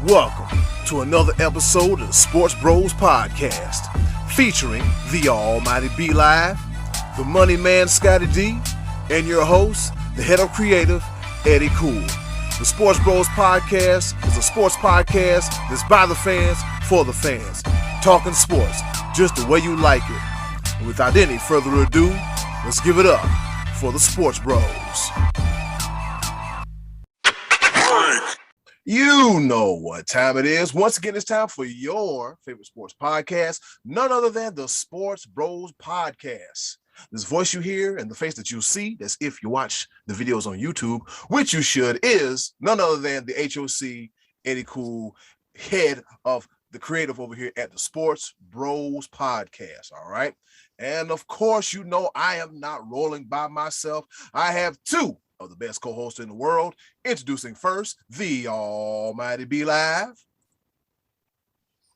Welcome to another episode of the Sports Bros Podcast, featuring the almighty B Live, the money man Scottie D, and your host, the head of creative, Eddy Cool. The Sports Bros Podcast is a sports podcast that's by the fans, for the fans, talking sports just the way you like it. And without any further ado, let's give it up for the Sports Bros. You know what time it is. Once again, it's time for your favorite sports podcast, none other than the Sports Bros Podcast. This voice you hear and the face that you see, that's if you watch the videos on YouTube, which you should, is none other than the HOC, Eddy Cool, head of the creative over here at the Sports Bros Podcast, all right? And of course, you know I am not rolling by myself. I have two of the best co-hosts in the world. Introducing first, the almighty B Live.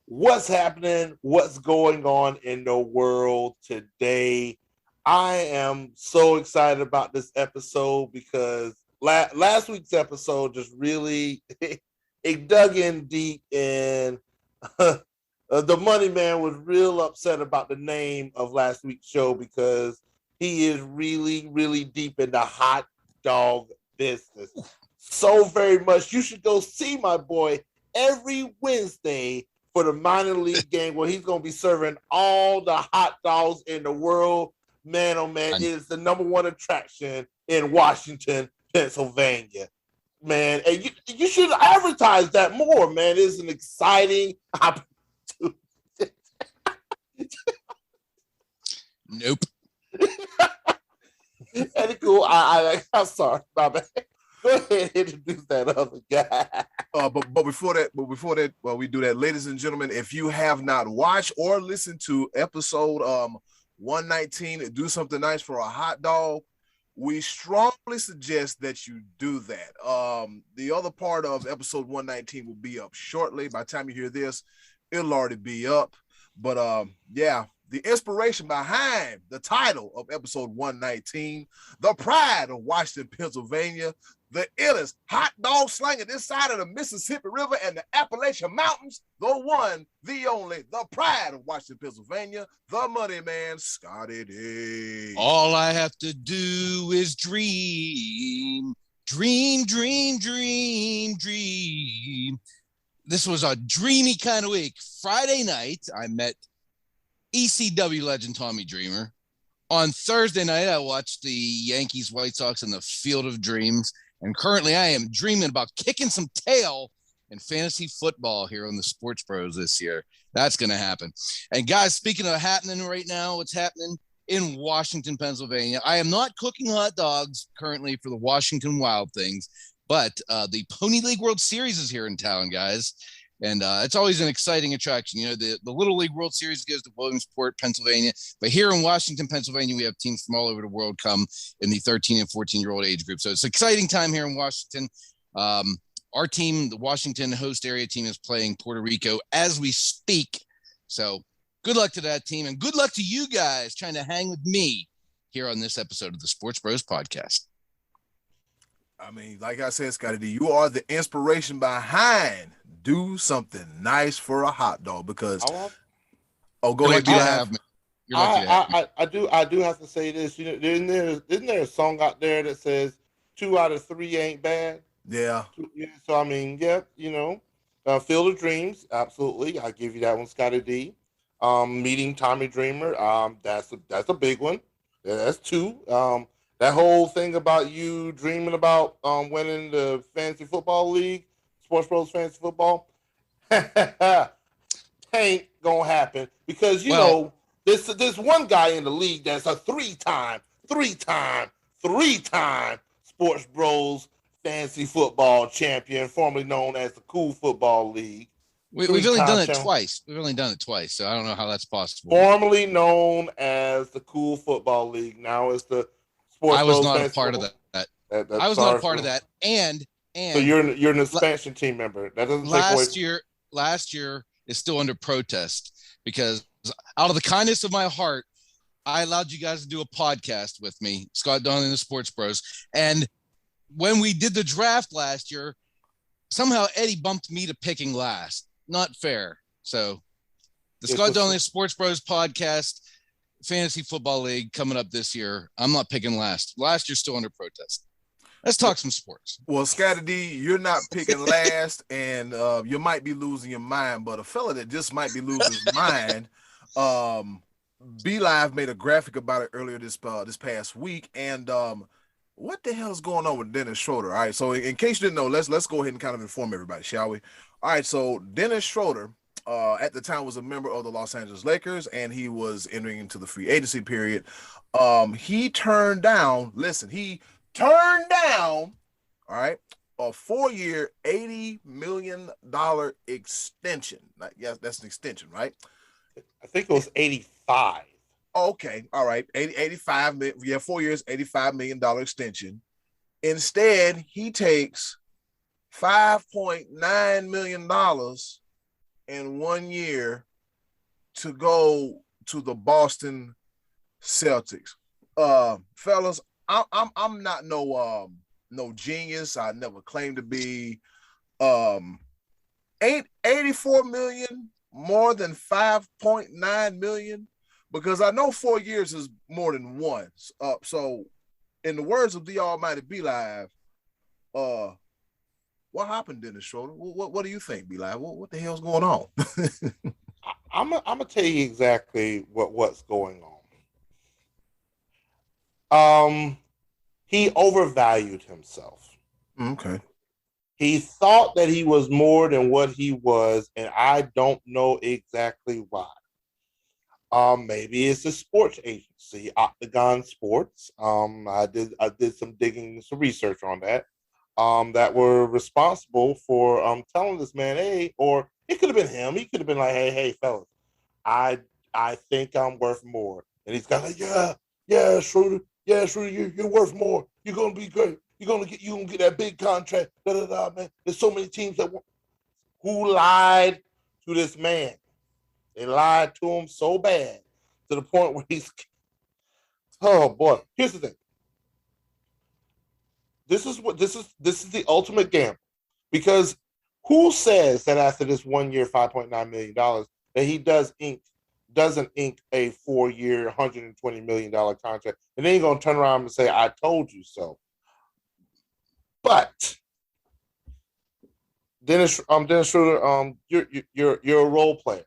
What's happening? What's going on in the world today? I am so excited about this episode because last week's episode just really it dug in deep, and the money man was real upset about the name of last week's show because he is really, really deep in the hot dog business. So very much. You should go see my boy every Wednesday for the minor league game where he's going to be serving all the hot dogs in the world. Man, oh man, it is the number one attraction in Washington, Pennsylvania. Man, and you should advertise that more, man. It's an exciting opportunity. Nope. Eddy Cool, I'm sorry, my bad. Go ahead and introduce that other guy. But before that, while we do that, ladies and gentlemen, if you have not watched or listened to episode 119, Do Something Nice for a Hot Dog, we strongly suggest that you do that. The other part of episode 119 will be up shortly. By the time you hear this, it'll already be up. But yeah, the inspiration behind the title of episode 119, the pride of Washington, Pennsylvania, the illest hot dog slinger this side of the Mississippi River and the Appalachian Mountains, the one, the only, the pride of Washington, Pennsylvania, the money man, Scottie D. All I have to do is dream. Dream, dream, dream, dream. This was a dreamy kind of week. Friday night, I met ECW legend Tommy Dreamer. On Thursday night, I watched the Yankees, White Sox in the Field of Dreams. And currently, I am dreaming about kicking some tail in fantasy football here on the Sports Bros this year. That's going to happen. And guys, speaking of happening right now, what's happening in Washington, Pennsylvania, I am not cooking hot dogs currently for the Washington Wild Things, but the Pony League World Series is here in town, guys. And it's always an exciting attraction. You know, the Little League World Series goes to Williamsport, Pennsylvania. But here in Washington, Pennsylvania, we have teams from all over the world come in the 13 and 14-year-old age group. So it's an exciting time here in Washington. Our team, the Washington host area team, is playing Puerto Rico as we speak. So good luck to that team. And good luck to you guys trying to hang with me here on this episode of the Sports Bros Podcast. I mean, like I said, Scottie D, you are the inspiration behind Do Something Nice for a Hot Dog because go ahead. I do have to say this. You know, isn't there a song out there that says 2 out of 3 ain't bad? Yeah. So I mean, yeah, you know, Field of Dreams, absolutely. I give you that one, Scottie D. Meeting Tommy Dreamer, that's a big one. Yeah, that's 2. That whole thing about you dreaming about winning the fantasy football league, Sports Bros Fantasy Football, ain't gonna happen because you know there's one guy in the league that's a three-time Sports Bros Fantasy Football champion, formerly known as the Cool Football League. We've only done it twice. We've only done it twice, so I don't know how that's possible. Formerly known as the Cool Football League, now it's the Sports I was Bros not Fantasy a part Football. of that. I was not a part of that. And so you're an expansion team member. That doesn't take away. Last year is still under protest because out of the kindness of my heart, I allowed you guys to do a podcast with me, Scott Donnelly and the Sports Bros. And when we did the draft last year, somehow Eddy bumped me to picking last. Not fair. So the Scott Donnelly Sports Bros podcast, Fantasy Football League coming up this year. I'm not picking last. Last year's still under protest. Let's talk some sports. Well, Scottie D, you're not picking last, and you might be losing your mind, but a fella that just might be losing his mind, B Live made a graphic about it earlier this past week, and what the hell is going on with Dennis Schroder? All right, so in case you didn't know, let's go ahead and kind of inform everybody, shall we? All right, so Dennis Schroder, at the time was a member of the Los Angeles Lakers, and he was entering into the free agency period. He turned down, all right, a 4-year, $80 million extension. Yes, that's an extension, right? I think it was 85. Okay, all right, 85 million. Yeah, 4 years, $85 million extension. Instead, he takes $5.9 million in 1 year to go to the Boston Celtics. Fellas, I'm not no genius. I never claimed to be. 84 million more than 5.9 million, because I know 4 years is more than one. So in the words of the almighty B Live, what happened, Dennis Schroder? What do you think, B Live? What the hell's going on? I'm gonna tell you exactly what's going on. He overvalued himself. Okay. He thought that he was more than what he was, and I don't know exactly why. Maybe it's a sports agency, Octagon Sports. I did some digging, some research on that. That were responsible for telling this man, hey, or it could have been him. He could have been like, hey, fellas, I think I'm worth more. And he's got like, yeah, Schroder, you're worth more. You're gonna be great. You're gonna get that big contract. Man. There's so many teams who lied to this man. They lied to him so bad to the point where he's. Oh boy! Here's the thing. This is the ultimate gamble, because who says that after this 1 year, $5.9 million, that he doesn't ink a 4-year, $120 million contract, and then he's gonna turn around and say, "I told you so." But Dennis Schroder, you're a role player.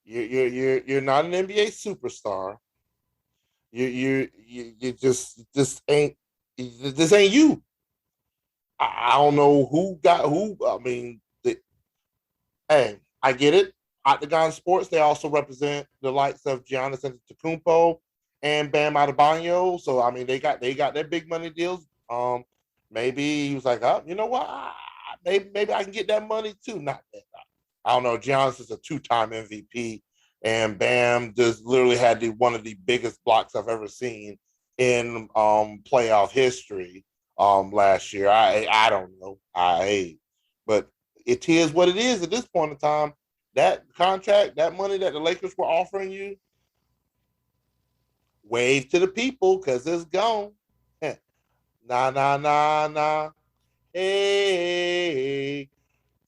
You're not an NBA superstar. You just ain't. This ain't you. I don't know who got who. I mean, hey, I get it. Octagon Sports, they also represent the likes of Giannis Antetokounmpo and Bam Adebayo. So I mean, they got their big money deals. Maybe he was like, you know what? Maybe I can get that money too. Not that. I don't know. Giannis is a 2-time MVP, and Bam just literally had one of the biggest blocks I've ever seen in playoff history last year. I don't know. But it is what it is at this point in time. That contract, that money that the Lakers were offering you, wave to the people because it's gone. Nah. Hey,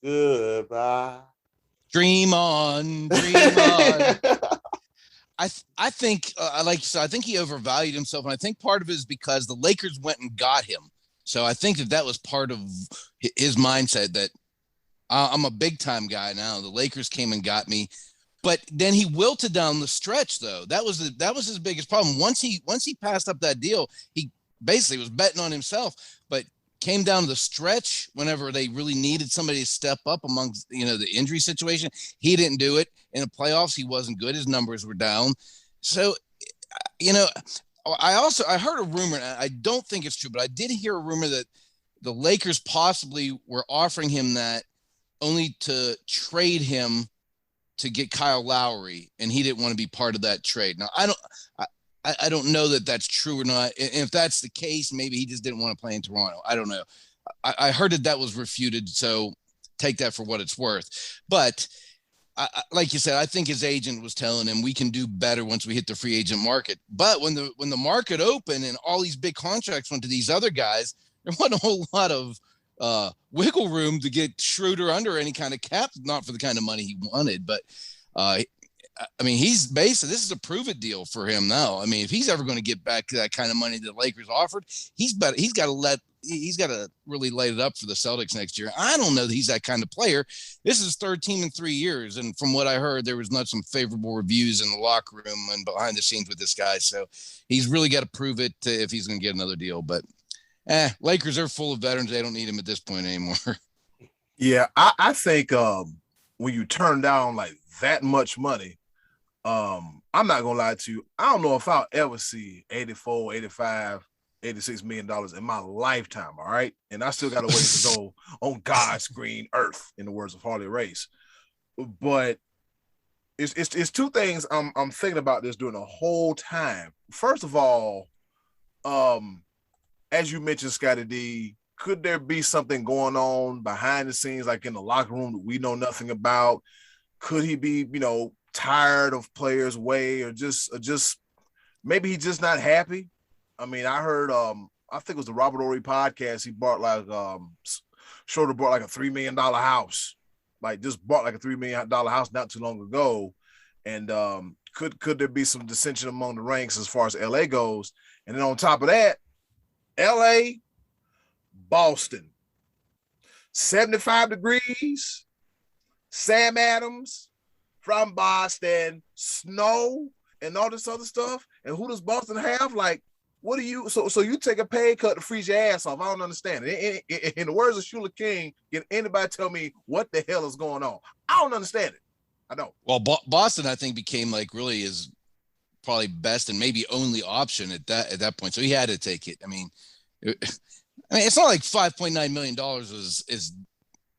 goodbye. Dream on. I think, like you said, I think he overvalued himself, and I think part of it is because the Lakers went and got him. So I think that was part of his mindset, that I'm a big time guy now. The Lakers came and got me, but then he wilted down the stretch. Though that was his biggest problem. Once he passed up that deal, he basically was betting on himself, but came down to the stretch whenever they really needed somebody to step up amongst, the injury situation. He didn't do it. In the playoffs, he wasn't good. His numbers were down. So, I heard a rumor, and I don't think it's true, but I did hear a rumor that the Lakers possibly were offering him that only to trade him to get Kyle Lowry, and he didn't want to be part of that trade. Now, I don't know that that's true or not. And if that's the case, maybe he just didn't want to play in Toronto. I don't know. I heard that was refuted, so take that for what it's worth. But like you said, I think his agent was telling him we can do better once we hit the free agent market. But when the market opened and all these big contracts went to these other guys, there wasn't a whole lot of wiggle room to get Schroder under any kind of cap, not for the kind of money he wanted, but I mean, this is a prove it deal for him now. I mean, if he's ever going to get back to that kind of money the Lakers offered, he's got to really light it up for the Celtics next year. I don't know that he's that kind of player. This is his third team in 3 years. And from what I heard, there was not some favorable reviews in the locker room and behind the scenes with this guy. So he's really got to prove it if he's going to get another deal. But Lakers are full of veterans. They don't need him at this point anymore. Yeah, I think when you turn down like that much money, I'm not gonna lie to you. I don't know if I'll ever see 84, 85, $86 million in my lifetime. All right. And I still got a ways to go on God's green earth, in the words of Harley Race. But it's two things I'm thinking about this during the whole time. First of all, as you mentioned, Scottie D, could there be something going on behind the scenes, like in the locker room that we know nothing about? Could he be, tired of players' way, or just maybe he's just not happy? I mean, I heard, I think it was the Robert Ory podcast. He bought Schroder bought like a $3 million house, like just bought like a $3 million house not too long ago. And could there be some dissension among the ranks as far as LA goes? And then on top of that, LA, Boston, 75 degrees, Sam Adams from Boston, snow, and all this other stuff. And who does Boston have? Like, what do you? So you take a pay cut to freeze your ass off? I don't understand it. In the words of Shula King, can anybody tell me what the hell is going on? I don't understand it. I don't. Well, Boston, I think, became like really his probably best and maybe only option at that point. So he had to take it. I mean, it's not like $5.9 million is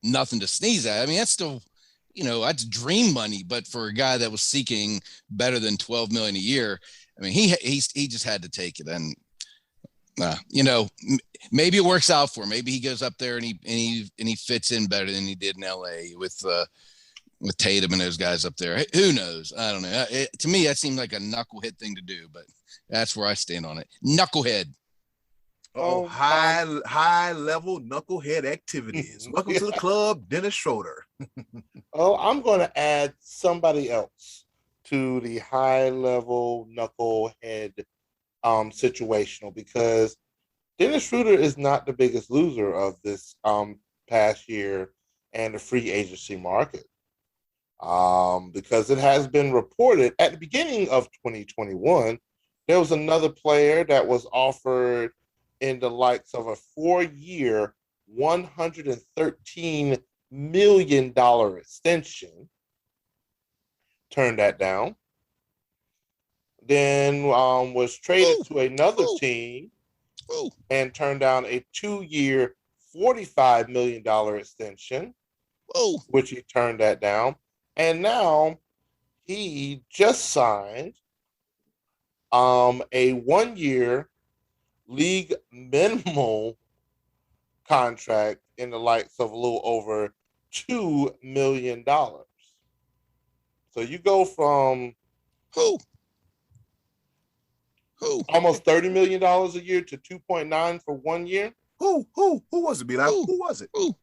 nothing to sneeze at. I mean, that's still, that's dream money. But for a guy that was seeking better than $12 million a year, I mean, he just had to take it. And maybe it works out for him. Maybe he goes up there and he fits in better than he did in LA with Tatum and those guys up there. Who knows? I don't know. To me, that seemed like a knucklehead thing to do, but that's where I stand on it. Knucklehead. High level knucklehead activities. Welcome to the club, Dennis Schroder. I'm going to add somebody else to the high level knucklehead situational, because Dennis Schroder is not the biggest loser of this past year and the free agency market. Because it has been reported at the beginning of 2021, there was another player that was offered in the likes of a 4-year, $113 million extension. Turned that down. Then was traded to another team and turned down a 2-year, $45 million extension, which he turned that down. And now he just signed a 1-year league minimal contract in the likes of a little over $2 million. So you go from almost $30 million a year to 2.9 for 1 year. Who was it, B-Line? Who was it? Who?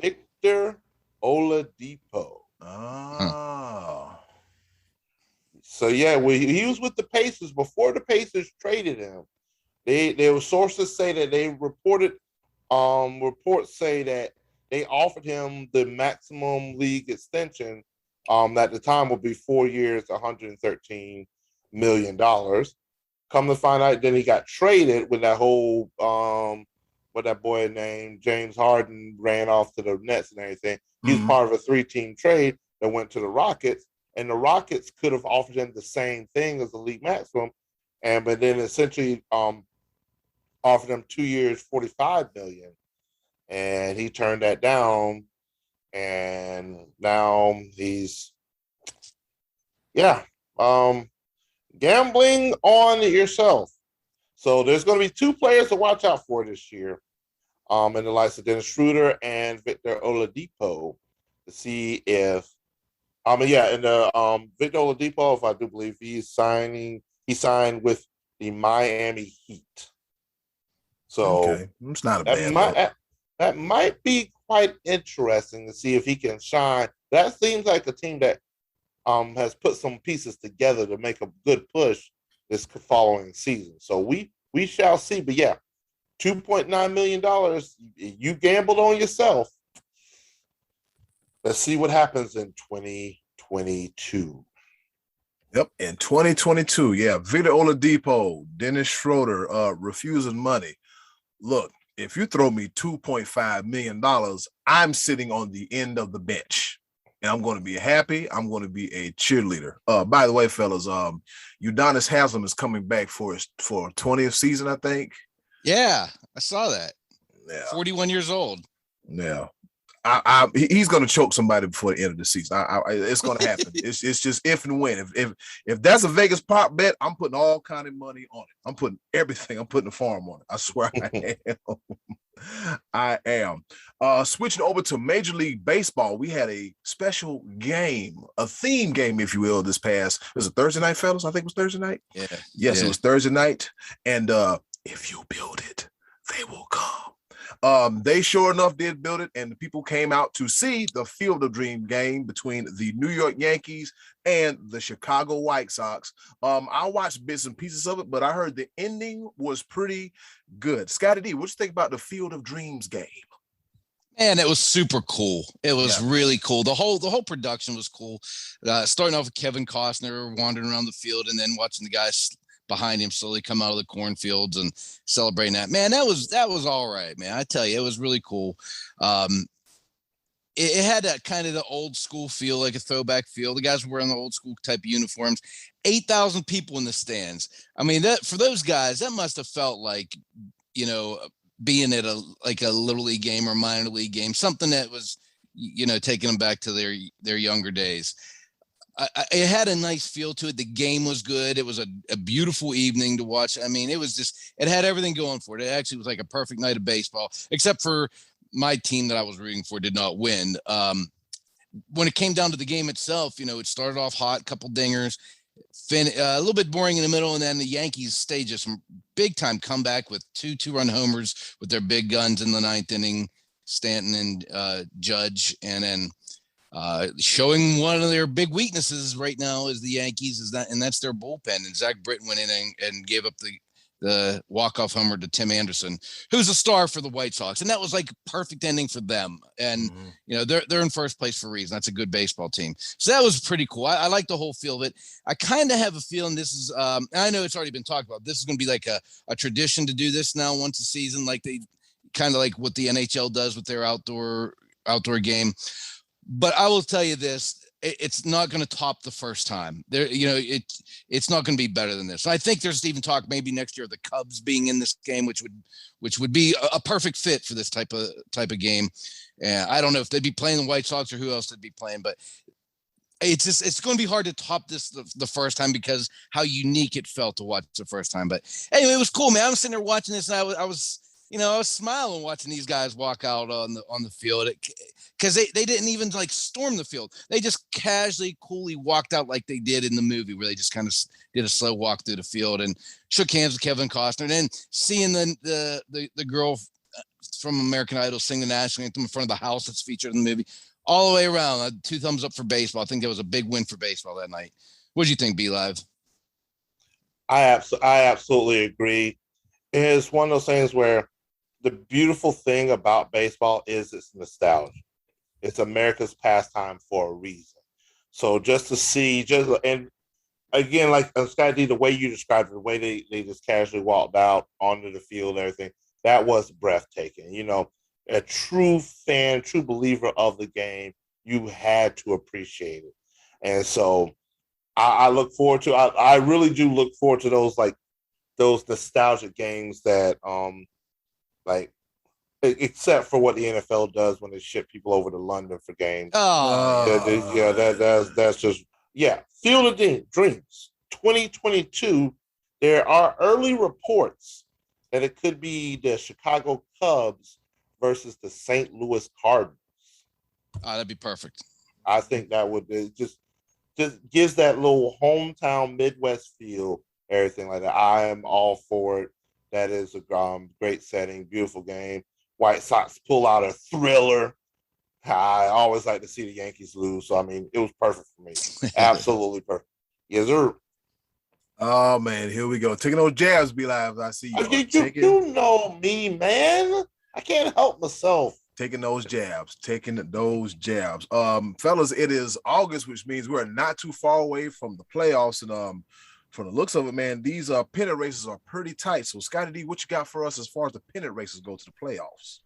Victor Oladipo. Oh. So yeah, he was with the Pacers before the Pacers traded him. There were sources say that they reported, reports say that they offered him the maximum league extension at the time would be 4 years, $113 million. Come to find out, then he got traded with that whole what that boy named James Harden ran off to the Nets and everything. He's part of a 3-team trade that went to the Rockets, and the Rockets could have offered him the same thing as the league maximum, but then essentially offered him 2 years, $45 million, and he turned that down, and now he's gambling on yourself. So there's going to be 2 players to watch out for this year, in the likes of Dennis Schroder and Victor Oladipo, to see if Victor Oladipo, if I do believe he signed with the Miami Heat. So okay. It's not a bad that might be quite interesting to see if he can shine. That seems like a team that has put some pieces together to make a good push this following season. So we shall see. But yeah, $2.9 million. You gambled on yourself. Let's see what happens in 2022. Yep, in 2022, yeah, Victor Oladipo, Dennis Schroder, refusing money. Look, if you throw me $2.5 million, I'm sitting on the end of the bench. And I'm going to be happy. I'm going to be a cheerleader. By the way, fellas, Udonis Haslem is coming back for 20th season, I think. Yeah, I saw that. Yeah. 41 years old. Yeah. He's going to choke somebody before the end of the season. It's going to happen. It's just if and when. If that's a Vegas prop bet, I'm putting all kind of money on it. I'm putting everything. I'm putting the farm on it. I swear I am. I am. Switching over to Major League Baseball, we had a special game, a theme game, if you will, this past. It was a Thursday night, fellas. I think it was Thursday night. Yeah. Yes, It was Thursday night. And if you build it, they will come. They sure enough did build it, and the people came out to see the Field of Dream game between the New York Yankees and the Chicago White Sox. I watched bits and pieces of it, but I heard the ending was pretty good. Scottie D, what you think about the Field of Dreams game? Man, it was super cool. It was really cool. The whole production was cool. Starting off with Kevin Costner wandering around the field, and then watching the guys behind him slowly come out of the cornfields and celebrating that. Man, that was all right, man. I tell you, it was really cool. It had that kind of the old school feel, like a throwback feel. The guys were wearing the old school type of uniforms. 8,000 people in the stands. I mean, that for those guys, that must have felt like, being at a little league game or minor league game, something that was, taking them back to their younger days. It had a nice feel to it. The game was good. It was a beautiful evening to watch. I mean, it had everything going for it. It actually was like a perfect night of baseball, except for my team that I was rooting for did not win. When it came down to the game itself, it started off hot, couple dingers, a little bit boring in the middle, and then the Yankees staged just some big time comeback with two-run homers with their big guns in the ninth inning, Stanton and Judge, and then showing one of their big weaknesses right now is the Yankees and that's their bullpen. And Zach Britton went in and gave up the walk-off homer to Tim Anderson, who's a star for the White Sox. And that was like a perfect ending for them. And, they're in first place for a reason. That's a good baseball team. So that was pretty cool. I like the whole feel of it. I kind of have a feeling this is, I know it's already been talked about. This is going to be like a tradition to do this now once a season, like they kind of like what the NHL does with their outdoor game. But I will tell you this, it's not going to top the first time. It's not going to be better than this. I think there's even talk maybe next year of the Cubs being in this game, which would be a perfect fit for this type of game. And I don't know if they'd be playing the White Sox or who else they'd be playing, but it's going to be hard to top this the first time because how unique it felt to watch the first time. But anyway, it was cool, man. I was sitting there watching this, and I was smiling watching these guys walk out on the field because they didn't even like storm the field. They just casually, coolly walked out like they did in the movie, where they just kind of did a slow walk through the field and shook hands with Kevin Costner. And then seeing the girl from American Idol sing the national anthem in front of the house that's featured in the movie, all the way around, 2 thumbs up for baseball. I think that was a big win for baseball that night. What do you think, B-Live? I absolutely agree. It's one of those things where the beautiful thing about baseball is its nostalgia. It's America's pastime for a reason. So just to see, and again, like Scottie D, the way you described it, the way they just casually walked out onto the field and everything, that was breathtaking. A true fan, true believer of the game, you had to appreciate it. And so I look forward to, I really do look forward to those nostalgic games that, except for what the NFL does when they ship people over to London for games. That's just Field of Dreams 2022. There are early reports that it could be the Chicago Cubs versus the St. Louis Cardinals. That'd be perfect. I think that would just gives that little hometown Midwest feel, everything like that. I am all for it. That is a great setting, beautiful game. White Sox pull out a thriller. I always like to see the Yankees lose. So, I mean, it was perfect for me. Absolutely perfect. Yes, sir. Oh, man, here we go. Taking those jabs, B-Live. I see you. You know me, man. I can't help myself. Taking those jabs. Fellas, it is August, which means we're not too far away from the playoffs. And from the looks of it, man, these pennant races are pretty tight. So, Scottie D, what you got for us as far as the pennant races go to the playoffs?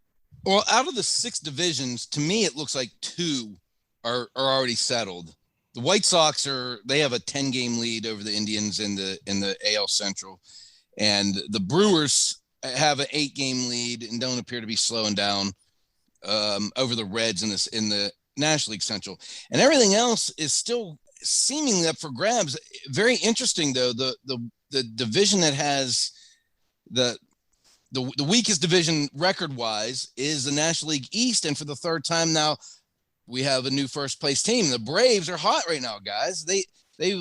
Well, out of the 6 divisions, to me, it looks like 2 are already settled. The White Sox they have a 10-game lead over the Indians in the AL Central, and the Brewers have an 8-game lead and don't appear to be slowing down over the Reds in the National League Central. And everything else is still seemingly up for grabs. Very interesting, though, the division that has the weakest division record-wise is the National League East, and for the 3rd time now, we have a new first-place team. The Braves are hot right now, guys. They've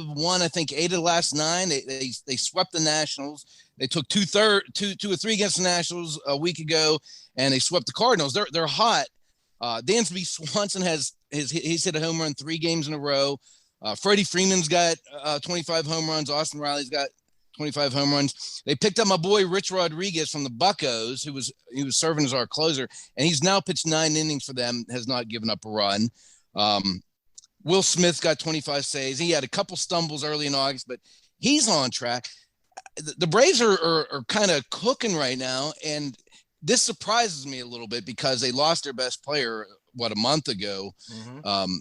won, I think, 8 of the last 9. They swept the Nationals. They took 2 or 3 against the Nationals a week ago, and they swept the Cardinals. They're hot. Dansby Swanson he's hit a home run 3 games in a row. Freddie Freeman's got 25 home runs. Austin Riley's got 25 home runs. They picked up my boy Rich Rodriguez from the Buccos, he was serving as our closer, and he's now pitched 9 innings for them, has not given up a run. Will Smith's got 25 saves. He had a couple stumbles early in August, but he's on track. The Braves are kind of cooking right now, and this surprises me a little bit because they lost their best player, a month ago. Mm-hmm.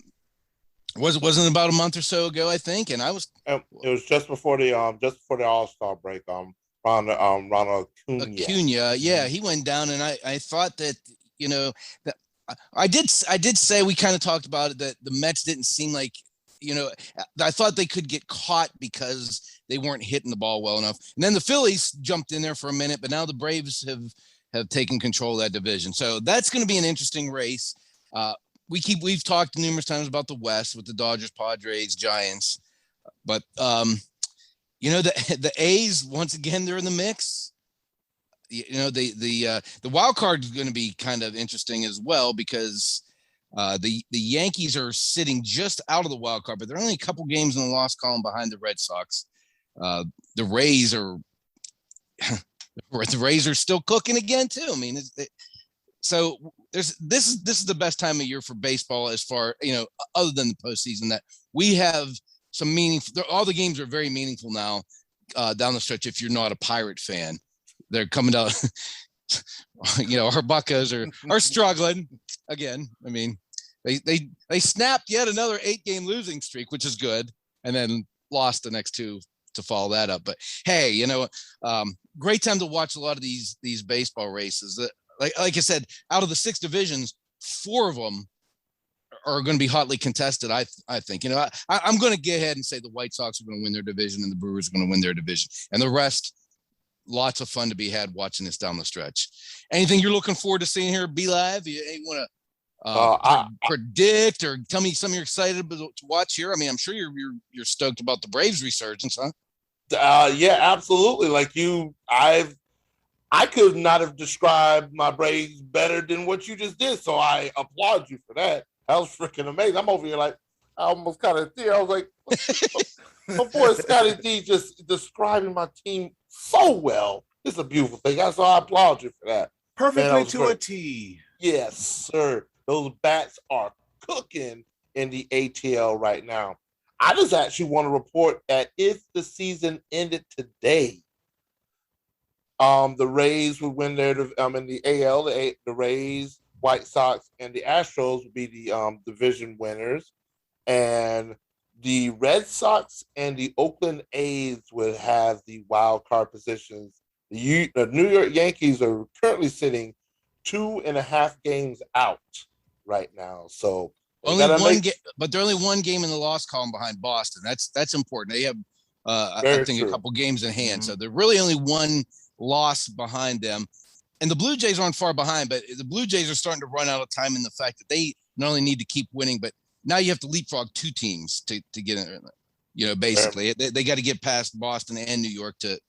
Wasn't about a month or so ago, I think, and I was. It was just before the All-Star break. Ronald Acuna, yeah, he went down, and I thought that that I did say, we kind of talked about it, that the Mets didn't seem like, I thought they could get caught because they weren't hitting the ball well enough, and then the Phillies jumped in there for a minute, but now the Braves have taken control of that division, so that's going to be an interesting race. We've talked numerous times about the West with the Dodgers, Padres, Giants, but the A's, once again, they're in the mix. The wild card is going to be kind of interesting as well because the Yankees are sitting just out of the wild card, but they're only a couple games in the loss column behind the Red Sox. The Rays are still cooking again too. I mean, so this is the best time of year for baseball as far, other than the postseason, that we have some meaningful. All the games are very meaningful now down the stretch. If you're not a Pirate fan, they're coming down. Our Buccos are struggling again. I mean, they snapped yet another 8-game losing streak, which is good, and then lost the next 2 to follow that up. But hey, great time to watch a lot of these baseball races. Like I said, out of the 6 divisions, 4 of them are going to be hotly contested. I think, I'm going to get ahead and say the White Sox are going to win their division and the Brewers are going to win their division, and the rest, lots of fun to be had watching this down the stretch. Anything you're looking forward to seeing here? Be live. You want to predict or tell me something you're excited to watch here? I mean, I'm sure you're stoked about the Braves resurgence, huh? Yeah, absolutely. Like I could not have described my Braves better than what you just did. So I applaud you for that. That was freaking amazing. I'm over here like, I almost kind of did. I was like, my boy Scottie D just describing my team so well. It's a beautiful thing. So I applaud you for that. Perfectly to a T. Yes, sir. Those bats are cooking in the ATL right now. I just actually want to report that if the season ended today, the Rays would win their in the AL. The Rays, White Sox, and the Astros would be the division winners, and the Red Sox and the Oakland A's would have the wild card positions. The New York Yankees are currently sitting 2.5 games out right now. So only one game, but they're only 1 game in the loss column behind Boston. That's important. They have, I think, a couple games in hand. Mm-hmm. So they're really only 1 loss behind them. And the Blue Jays aren't far behind, but the Blue Jays are starting to run out of time in the fact that they not only need to keep winning, but now you have to leapfrog 2 teams to get in. Basically they got to get past Boston and New York to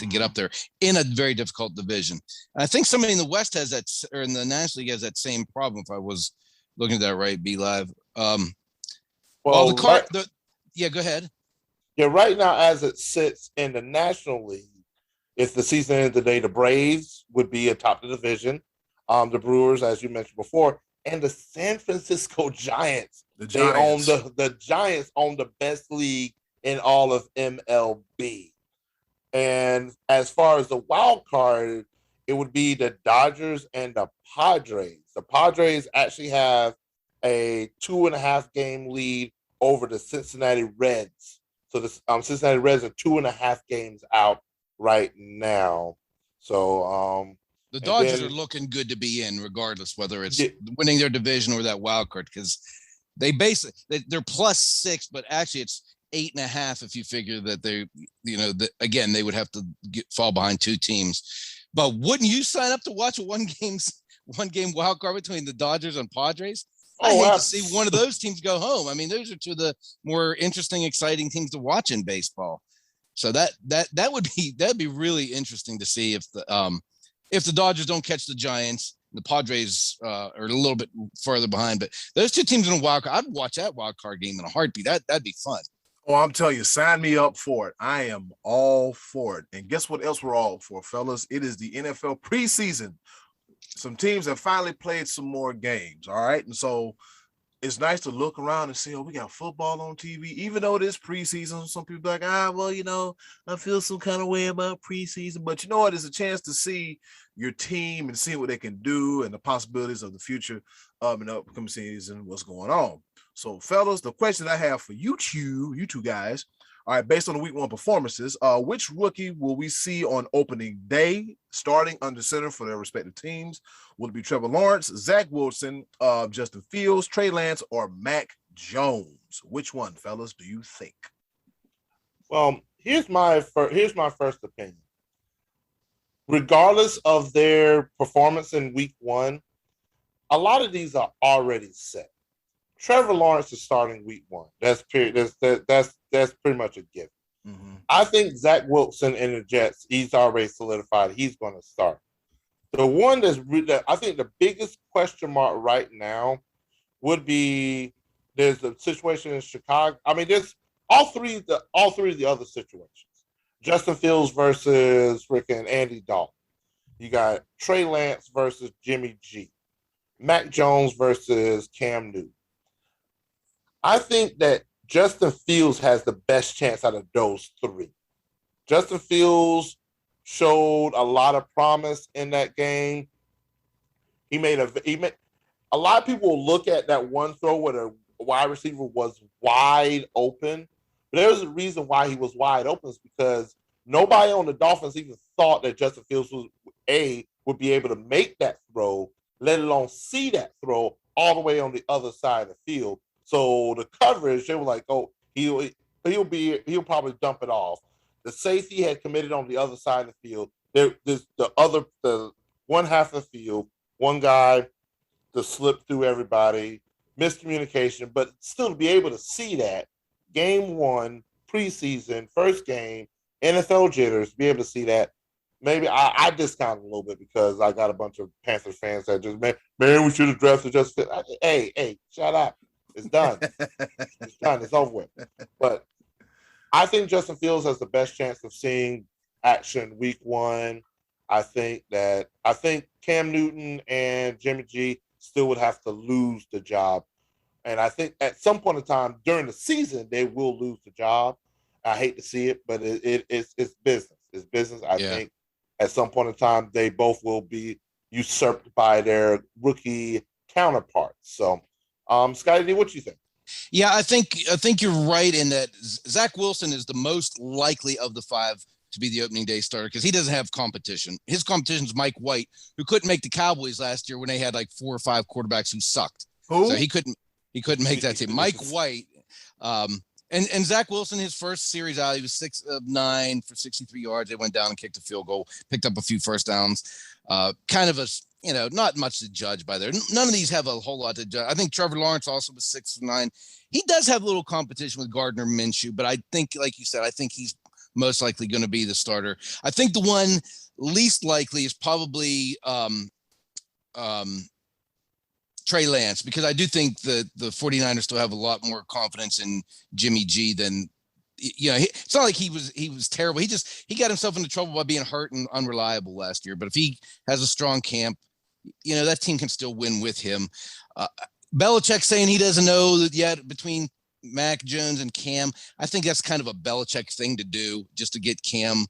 get up there in a very difficult division. And I think somebody in the West has that, or in the National League has that same problem. If I was looking at that right, Be Live. Go ahead. Yeah, right now as it sits in the National League, if the season ended today, the Braves would be atop the division. The Brewers, as you mentioned before, and the San Francisco Giants. The Giants own the best league in all of MLB. And as far as the wild card, it would be the Dodgers and the Padres. The Padres actually have a 2.5 game lead over the Cincinnati Reds. So the Cincinnati Reds are 2.5 games out right now. So the Dodgers are looking good to be in, regardless whether it's winning their division or that wild card, because they're +6, but actually it's 8.5 if you figure that they would have to fall behind 2 teams. But wouldn't you sign up to watch a one game wild card between the Dodgers and Padres? I hate to see one of those teams go home. I mean, those are 2 of the more interesting, exciting teams to watch in baseball. So that'd be really interesting to see if the Dodgers don't catch the Giants. The Padres are a little bit further behind, but those 2 teams in a wild card, I'd watch that wild card game in a heartbeat. That'd be fun. Oh, I'm telling you, sign me up for it. I am all for it. And guess what else we're all for, fellas? It is the NFL preseason. Some teams have finally played some more games, all right? And so it's nice to look around and see, we got football on TV. Even though it is preseason, some people are like, I feel some kind of way about preseason. But you know what? It's a chance to see your team and see what they can do and the possibilities of the future in the upcoming season, what's going on. So, fellas, the question I have for you two guys, all right, based on the week 1 performances, which rookie will we see on opening day starting under center for their respective teams? Will it be Trevor Lawrence, Zach Wilson, Justin Fields, Trey Lance, or Mac Jones? Which one, fellas, do you think? Well, here's my first opinion. Regardless of their performance in week 1, a lot of these are already set. Trevor Lawrence is starting week 1. That's pretty much a given. Mm-hmm. I think Zach Wilson in the Jets, he's already solidified. He's going to start. The one that I think the biggest question mark right now would be there's a situation in Chicago. I mean, there's all three of the other situations. Justin Fields versus freaking Andy Dalton. You got Trey Lance versus Jimmy G. Mac Jones versus Cam Newton. I think that Justin Fields has the best chance out of those 3. Justin Fields showed a lot of promise in that game. He made a lot of people will look at that one throw where the wide receiver was wide open. But there's a reason why he was wide open, is because nobody on the Dolphins even thought that Justin Fields would be able to make that throw, let alone see that throw all the way on the other side of the field. So the coverage, they were like, he'll probably dump it off. The safety had committed on the other side of the field. There's the one half of the field, one guy to slip through everybody, miscommunication, but still to be able to see that game 1, preseason, first game, NFL jitters, be able to see that. Maybe I discount it a little bit because I got a bunch of Panther fans that just, man, we should have drafted Justin Fields. Hey, shut up. It's done. It's done. It's over with. But I think Justin Fields has the best chance of seeing action week 1. I think Cam Newton and Jimmy G still would have to lose the job. And I think at some point in time during the season, they will lose the job. I hate to see it, but it's business. It's business. I think at some point in time, they both will be usurped by their rookie counterparts. So, Scottie D, what do you think? Yeah, I think you're right in that Zach Wilson is the most likely of the 5 to be the opening day starter because he doesn't have competition. His competition is Mike White, who couldn't make the Cowboys last year when they had like 4 or 5 quarterbacks who sucked. Who? So he couldn't make that team. Mike White. And Zach Wilson, his first series out, he was 6 of 9 for 63 yards. They went down and kicked a field goal, picked up a few first downs. Kind of a not much to judge by there. None of these have a whole lot to judge. I think Trevor Lawrence also was 6-9. He does have a little competition with Gardner Minshew, but I think, like you said, I think he's most likely going to be the starter. I think the one least likely is probably Trey Lance, because I do think the 49ers still have a lot more confidence in Jimmy G than, it's not like he was terrible. He got himself into trouble by being hurt and unreliable last year. But if he has a strong camp, that team can still win with him. Belichick saying he doesn't know that yet between Mac Jones and Cam. I think that's kind of a Belichick thing to do, just to get Cam,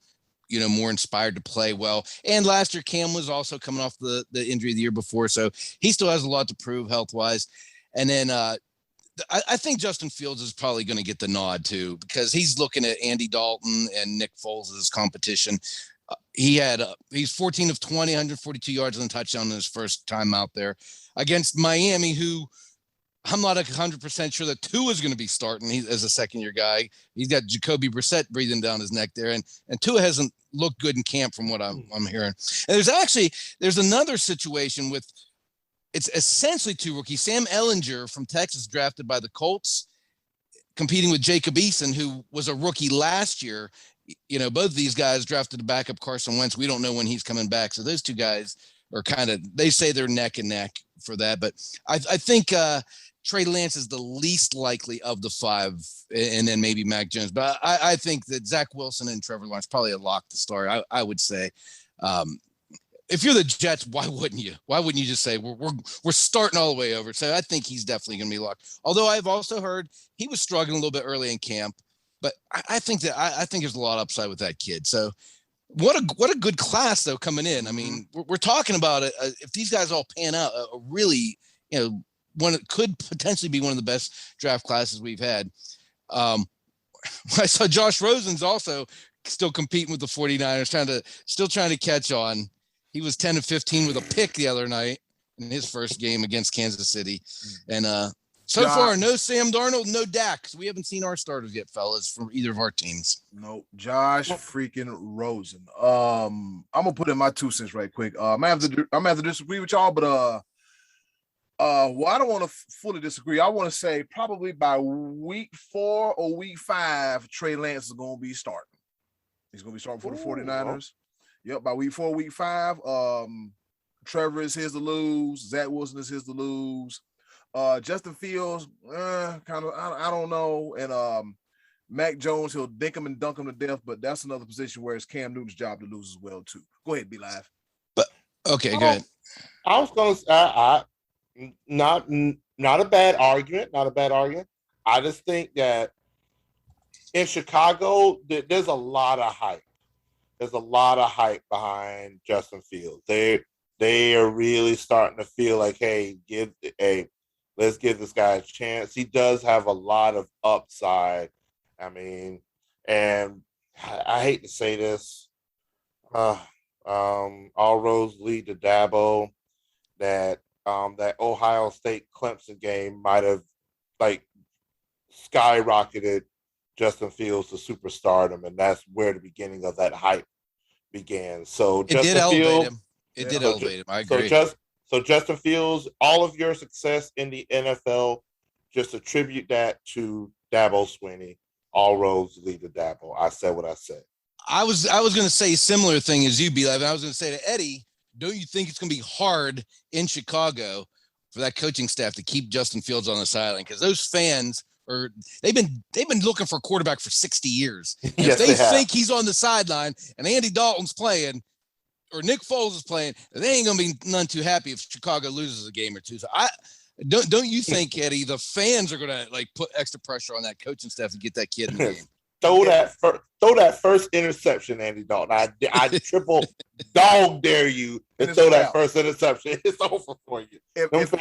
more inspired to play well. And last year, Cam was also coming off the injury the year before, so he still has a lot to prove health-wise. And then I think Justin Fields is probably going to get the nod too, because he's looking at Andy Dalton and Nick Foles as competition. He's 14 of 20, 142 yards and a touchdown in his first time out there against Miami, who I'm not 100% sure that Tua is going to be starting. As a second-year guy. He's got Jacoby Brissett breathing down his neck there, and Tua hasn't looked good in camp from what I'm hearing. And there's another situation with, it's essentially two rookies. Sam Ehlinger from Texas, drafted by the Colts, competing with Jacob Eason, who was a rookie last year. Both of these guys drafted to back up Carson Wentz. We don't know when he's coming back. So those two guys are they say they're neck and neck for that. But I think Trey Lance is the least likely of the five, and then maybe Mac Jones. But I think that Zach Wilson and Trevor Lawrence probably a lock to start. I would say. If you're the Jets, why wouldn't you? Why wouldn't you just say we're starting all the way over? So I think he's definitely going to be locked. Although I've also heard he was struggling a little bit early in camp, but I think there's a lot of upside with that kid. So what a good class though coming in. I mean, we're talking about it. If these guys all pan out, a really one that could potentially be one of the best draft classes we've had. I saw Josh Rosen's also still competing with the 49ers, still trying to catch on. He was 10 of 15 with a pick the other night in his first game against Kansas City. And so far, no Sam Darnold, no Dak. So we haven't seen our starters yet, fellas, from either of our teams. No, Josh freaking Rosen. I'm gonna put in my 2 cents right quick. I'm gonna have to disagree with y'all, but I don't want to fully disagree. I want to say probably by week 4 or week 5, Trey Lance is gonna be starting. He's gonna be starting for the 49ers. Yep, by week 4, week 5, Trevor is his to lose. Zach Wilson is his to lose. Justin Fields, I don't know. And Mac Jones, he'll dink him and dunk him to death, but that's another position where it's Cam Newton's job to lose as well too. Go ahead, be live. But okay, go ahead. I was going to say, not a bad argument. Not a bad argument. I just think that in Chicago, there's a lot of hype. There's a lot of hype behind Justin Fields. They are really starting to feel like, hey, let's give this guy a chance. He does have a lot of upside. I mean, and I hate to say this, all roads lead to Dabo. That Ohio State Clemson game might have skyrocketed Justin Fields to superstardom, and that's where the beginning of that hype began. So it did elevate him. It did elevate him. I agree. So Justin Fields, all of your success in the NFL, just attribute that to Dabo Swinney. All roads lead to Dabo. I said what I said. I was going to say a similar thing as you, B-Live. I was going to say to Eddie, don't you think it's going to be hard in Chicago for that coaching staff to keep Justin Fields on the sideline? Because those fans they've been looking for a quarterback for 60 years. Yes, if they think he's on the sideline and Andy Dalton's playing or Nick Foles is playing, they ain't gonna be none too happy if Chicago loses a game or two. So don't you think, Eddie, the fans are gonna put extra pressure on that coaching staff to get that kid in the game? Throw that first interception, Andy Dalton. I triple dog dare you and throw that first interception. It's over for you. If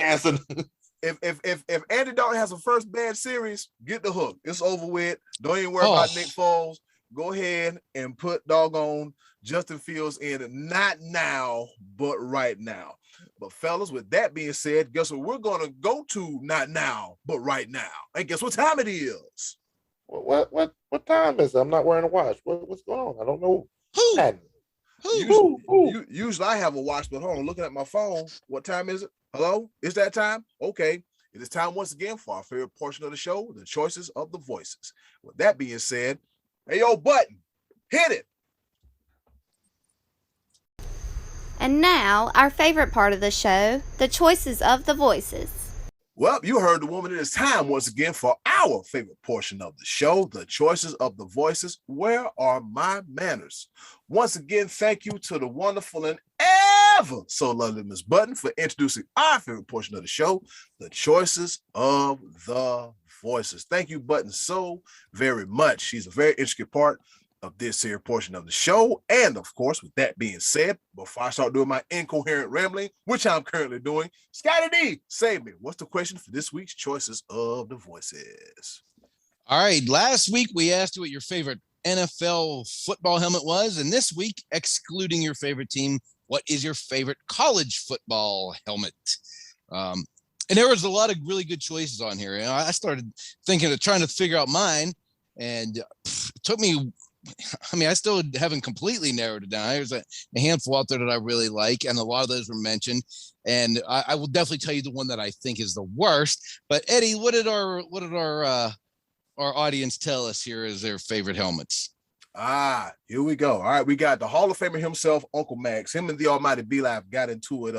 Andy Dalton has a first bad series, get the hook. It's over with. Don't even worry about Nick Foles. Go ahead and put doggone Justin Fields in, not now, but right now. But fellas, with that being said, guess what we're gonna go to? Not now, but right now. And guess what time it is? What time is it? I'm not wearing a watch. What's going on? I don't know. Usually I have a watch, but hold on, looking at my phone. What time is it? Hello? Is that time? Okay. It is time once again for our favorite portion of the show, the choices of the voices. With that being said, hey, yo, Button, hit it. And now, our favorite part of the show, the choices of the voices. Well, you heard the woman. It is time once again for our favorite portion of the show, the choices of the voices. Where are my manners? Once again, thank you to the wonderful and ever so lovely Miss Button for introducing our favorite portion of the show, the choices of the voices. Thank you, Button, so very much. She's a very intricate part of this here portion of the show. And of course, with that being said, before I start doing my incoherent rambling, which I'm currently doing, Scottie D, save me. What's the question for this week's choices of the voices? All right. Last week, we asked you what your favorite NFL football helmet was. And this week, excluding your favorite team, what is your favorite college football helmet? And there was a lot of really good choices on here. I started thinking of trying to figure out mine, and it took me, I still haven't completely narrowed it down. There's a handful out there that I really like, and a lot of those were mentioned. And I will definitely tell you the one that I think is the worst. But Eddie, what did our audience tell us here as their favorite helmets? Here we go. All right, we got the Hall of Famer himself, Uncle Max. Him and the Almighty B-Live got into it,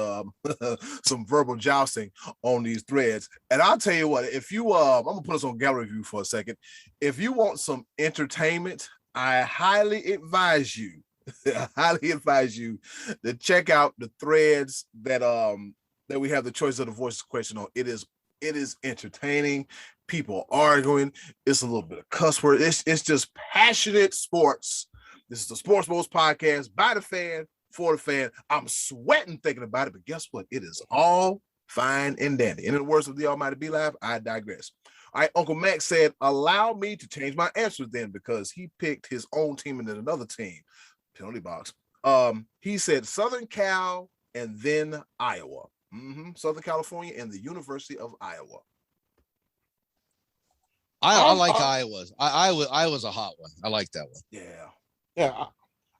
some verbal jousting on these threads. And I'll tell you what, if you, I'm gonna put us on gallery view for a second. If you want some entertainment, I highly advise you to check out the threads that we have the choice of the voices question on. It is entertaining. People arguing. It's a little bit of cuss word. It's just passionate sports. This is the Sports Bros podcast by the fan for the fan. I'm sweating thinking about it, but guess what? It is all fine and dandy. And in the words of the Almighty B-Live, I digress. All right, Uncle Max said, allow me to change my answer then, because he picked his own team and then another team. Penalty box. He said Southern Cal and then Iowa. Southern California and the University of Iowa. I like Iowa's. Iowa's a hot one. I like that one. Yeah.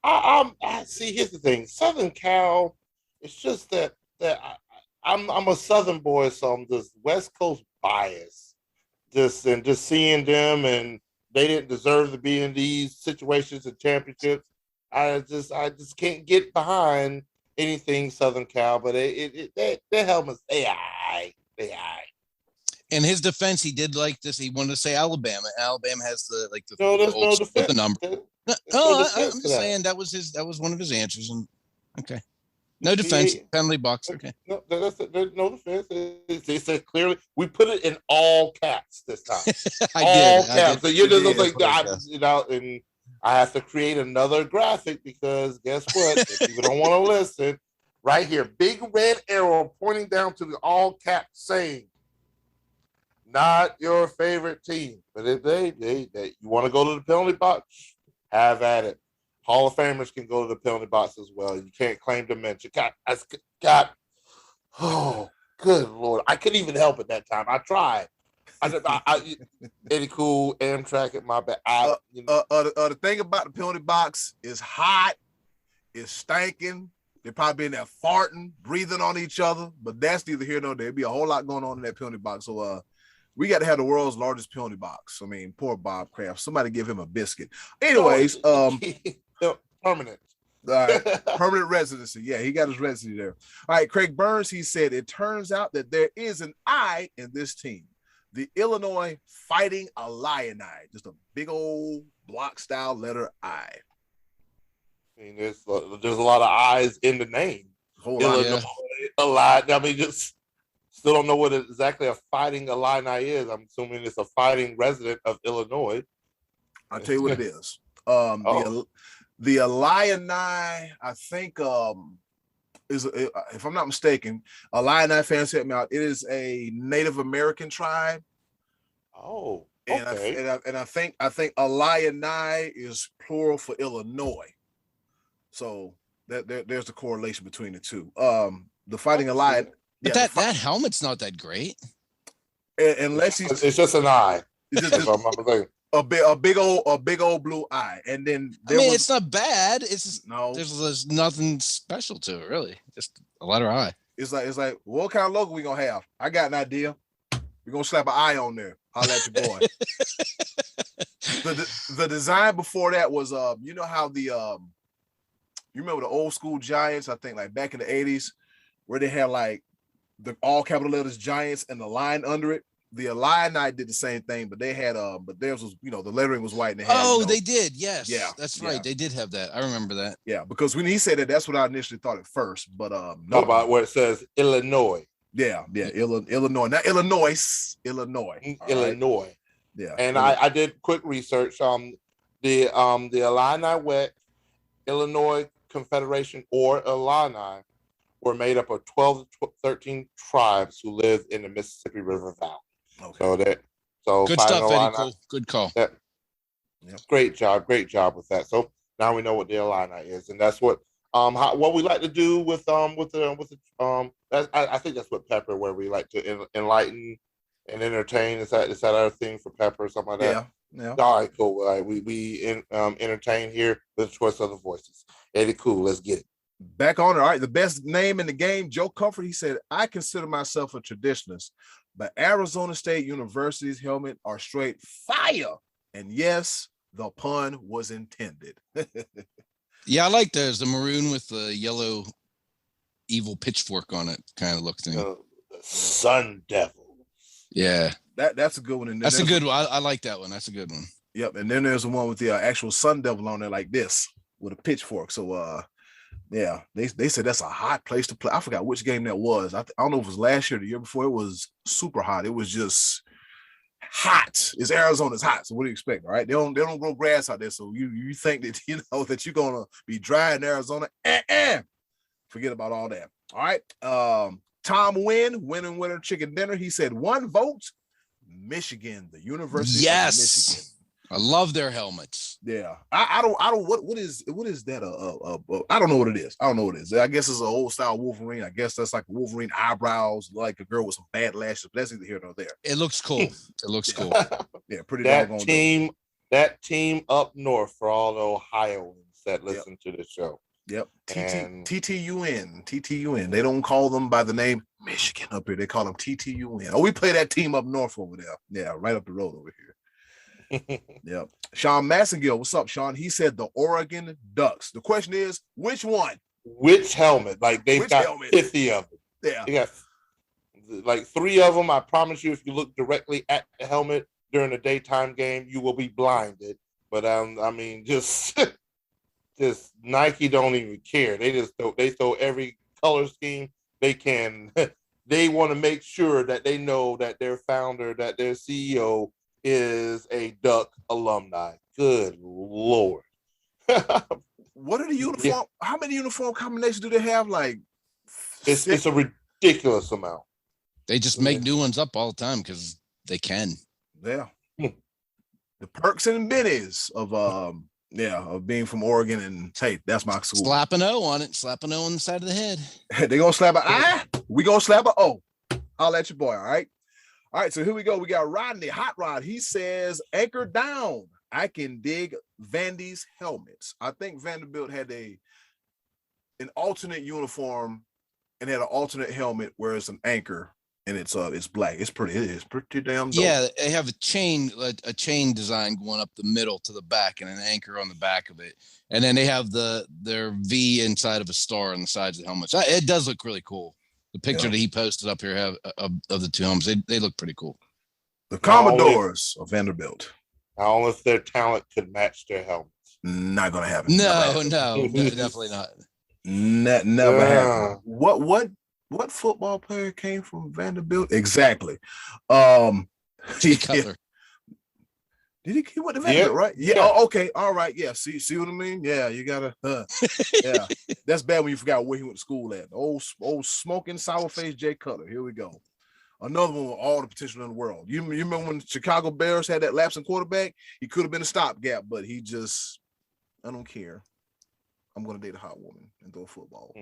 I see. Here's the thing. Southern Cal. It's just that I'm a Southern boy, so I'm just West Coast biased. Just seeing them, and they didn't deserve to be in these situations and championships. I just can't get behind anything Southern Cal, but their helmets, they aight. In his defense, he did like this. He wanted to say Alabama. Alabama has the there's no defense. With the number. I'm just saying that was one of his answers. And okay, no defense, penalty box. Okay, no, there's no defense. They said clearly. We put it in all caps this time. All caps. So you just like and I have to create another graphic because guess what? If people don't want to listen, right here, big red arrow pointing down to the all cap saying, not your favorite team. But if they you want to go to the penalty box, have at it. Hall of Famers can go to the penalty box as well. You can't claim dementia. God, oh, good Lord. I couldn't even help it that time. I tried. Eddie Cool, Amtrak at my back. The thing about the penalty box is hot, it's stinking. They're probably in there farting, breathing on each other, but that's neither here nor there. There'd be a whole lot going on in that penalty box. So we got to have the world's largest penalty box. I mean, poor Bob Kraft. Somebody give him a biscuit. Anyways, permanent. All right, permanent residency. Yeah, he got his residency there. All right, Craig Burns, he said, it turns out that there is an I in this team. The Illinois Fighting Illini. Just a big old block style letter I. I mean, there's a lot of I's in the name. Illinois, Illini. I mean, just still don't know what exactly a Fighting Illini is. I'm assuming it's a fighting resident of Illinois. I'll tell you what it is. The Illini, I think, is, if I'm not mistaken, Illini fans help me out. It is a Native American tribe. Oh, okay. And I think Illini is plural for Illinois. So there's the correlation between the two. The Fighting Illini. But that helmet's not that great. Unless he's, it's just an eye. It's a big old blue eye, and then it's not bad. It's just, no, there's nothing special to it, really. Just a letter I. It's like, what kind of logo we gonna have? I got an idea. We're gonna slap an eye on there. Holla at your boy. The design before that was you know how the you remember the old school Giants? I think like back in the 80s, where they had like the all capital letters Giants and the line under it. The Illini did the same thing, but they had but theirs was, you know, the lettering was white and they had, they did. Yes. Yeah. That's right. They did have that. I remember that. Yeah, because when he said that, that's what I initially thought at first. But How about where it says Illinois? Yeah, Illinois, not Illinois. Illinois. Right? Yeah. And I did quick research. The Illini Wet, Illinois Confederation, or Illini were made up of 12 to 13 tribes who live in the Mississippi River Valley. Okay. So good stuff, Eddie. Cool. Good call. Great job with that. So now we know what the Illini is, and that's what what we like to do with I think that's what Pepper, where we like to enlighten and entertain. Is that our thing for Pepper or something like that? Yeah. All right, cool. All right, we entertain here with the choice of the voices. Eddie, cool. Let's get it. Back on it. All right, the best name in the game, Joe Comfort. He said, I consider myself a traditionalist, but Arizona State University's helmet are straight fire. And yes, the pun was intended. Yeah, I like those. The maroon with the yellow evil pitchfork on it kind of look thing. The Sun Devil. Yeah. That's a good one. And that's a good one. I like that one. That's a good one. Yep. And then there's the one with the actual Sun Devil on there like this with a pitchfork. So, yeah, they said that's a hot place to play. I forgot which game that was. I don't know if it was last year or the year before. It was super hot. It was just hot. It's Arizona's hot. So what do you expect? All right. They don't grow grass out there. So you think that, you know, that you're gonna be dry in Arizona. Forget about all that. All right. Tom winner chicken dinner. He said 1 vote, Michigan, the University of Michigan. I love their helmets. Yeah, I don't. What is that? I don't know what it is. I don't know what it is. I guess it's an old style Wolverine. I guess that's like Wolverine eyebrows, like a girl with some bad lashes. But that's either here nor there. It looks cool. It looks cool. Yeah, pretty. That team up north for all the Ohioans that listen to the show. Yep. TTUN. They don't call them by the name Michigan up here. They call them TTUN. Oh, we play that team up north over there. Yeah, right up the road over here. Yep. Sean Massengill, what's up, Sean? He said the Oregon Ducks. The question is, which one? Which helmet? Like they've got 50 of them. Yeah. They got like 3 of them. I promise you, if you look directly at the helmet during a daytime game, you will be blinded. But I mean, just Nike don't even care. They throw every color scheme they can. They want to make sure that they know that their founder, that their CEO is a Duck alumni. Good Lord. What are the uniform? Yeah. How many uniform combinations do they have? Like it's a ridiculous amount. They just make new ones up all the time because they can. Yeah. The perks and bennies of being from Oregon, and hey, that's my school. Slap an O on it. Slap an O on the side of the head. They gonna slap an I. We gonna slap an O. I'll let your boy. All right. All right, so here we go. We got Rodney, Hot Rod. He says, anchor down. I can dig Vandy's helmets. I think Vanderbilt had an alternate uniform and had an alternate helmet where it's an anchor and it's black. It is pretty damn dope. Yeah, they have a chain design going up the middle to the back and an anchor on the back of it. And then they have their V inside of a star on the sides of the helmets. It does look really cool. The picture that he posted up here of the 2 helmets, they look pretty cool. The Commodores of Vanderbilt. I don't know if their talent could match their helmets. Not gonna happen. No, definitely not. Never happen. What football player came from Vanderbilt? Exactly. Cutler. Did he went to Vanderbilt, right? Yeah. Oh, okay. All right. Yeah. See what I mean? Yeah. You gotta. Yeah. That's bad when you forgot where he went to school at. Old smoking sour face Jay Cutler. Here we go. Another one with all the potential in the world. You remember when the Chicago Bears had that lapsing quarterback? He could have been a stopgap, but he just, I don't care. I'm gonna date a hot woman and throw football.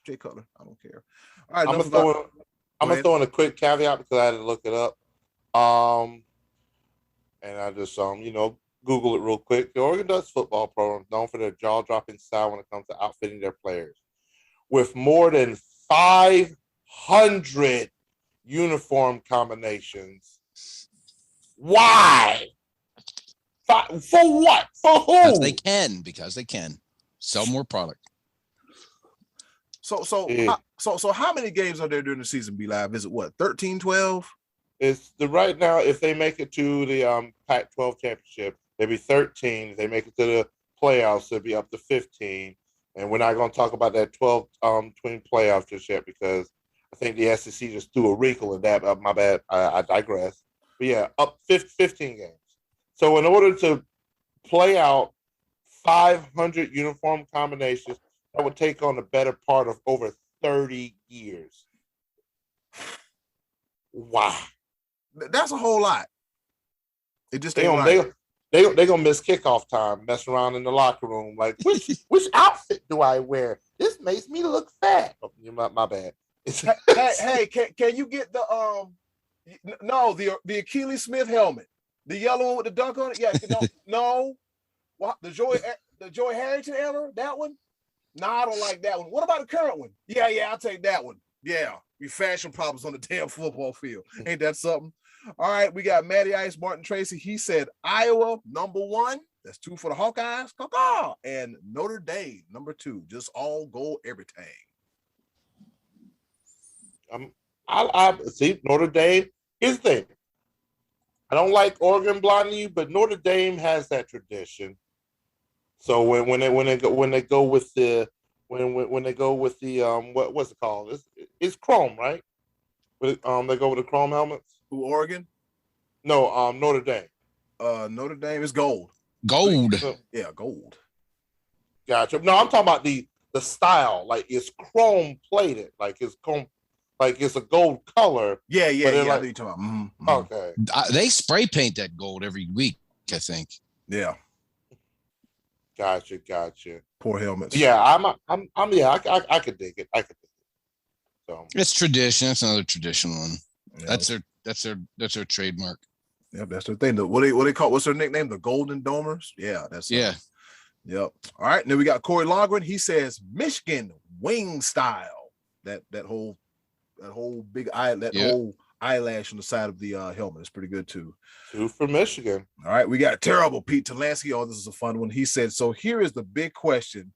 Jay Cutler. I don't care. All right. I'm gonna throw in a quick caveat because I had to look it up. and I just Google it real quick. The Oregon Ducks football program is known for their jaw-dropping style when it comes to outfitting their players. With more than 500 uniform combinations. Why? For what? For who? Because they can sell more product. So how many games are there during the season, Be Live? Is it what, 13, 12? It's right now, if they make it to the Pac-12 championship, they'll be 13. If they make it to the playoffs, they'll be up to 15. And we're not going to talk about that 12 twin playoff just yet because I think the SEC just threw a wrinkle in that. My bad. I digress. But yeah, up 15 games. So in order to play out 500 uniform combinations, that would take on the better part of over 30 years. Wow. That's a whole lot. It just They're gonna miss kickoff time, mess around in the locker room. Like, which outfit do I wear? This makes me look fat. Oh, my bad. hey, can you get the the Achilles Smith helmet, the yellow one with the dunk on it? Yeah, no. What, the Joy Harrington era? That one? No, I don't like that one. What about the current one? Yeah, I'll take that one. Yeah, we fashion problems on the damn football field. Ain't that something? All right, we got Matty Ice, Martin Tracy. He said Iowa, #1. That's 2 for the Hawkeyes. Caw-caw. And Notre Dame, #2. Just all go everything. I see Notre Dame. Here's the thing. I don't like Oregon blinding you, but Notre Dame has that tradition. So when they go with the what's it called? It's chrome, right? They go with the chrome helmets. Who, Oregon? No, Notre Dame. Notre Dame is gold. Gold. Yeah, gold. Gotcha. No, I'm talking about the I like it's chrome plated, like it's chrome, like it's a gold color. Yeah. Like, I know you're talking about. Mm-hmm. Okay. They spray paint that gold every week, I think. Yeah. Gotcha. Poor helmets. Yeah, I could dig it. So it's tradition. That's another tradition one. Yeah. That's their trademark. Yeah, that's their thing. What they call, what's their nickname? The Golden Domers. Yeah, that's yeah. Yep. All right. And then we got Corey Longren. He says Michigan wing style. That whole big eye, whole eyelash on the side of the helmet is pretty good too. 2 for Michigan. All right. We got terrible Pete Talansky. Oh, this is a fun one. He said, so here is the big question.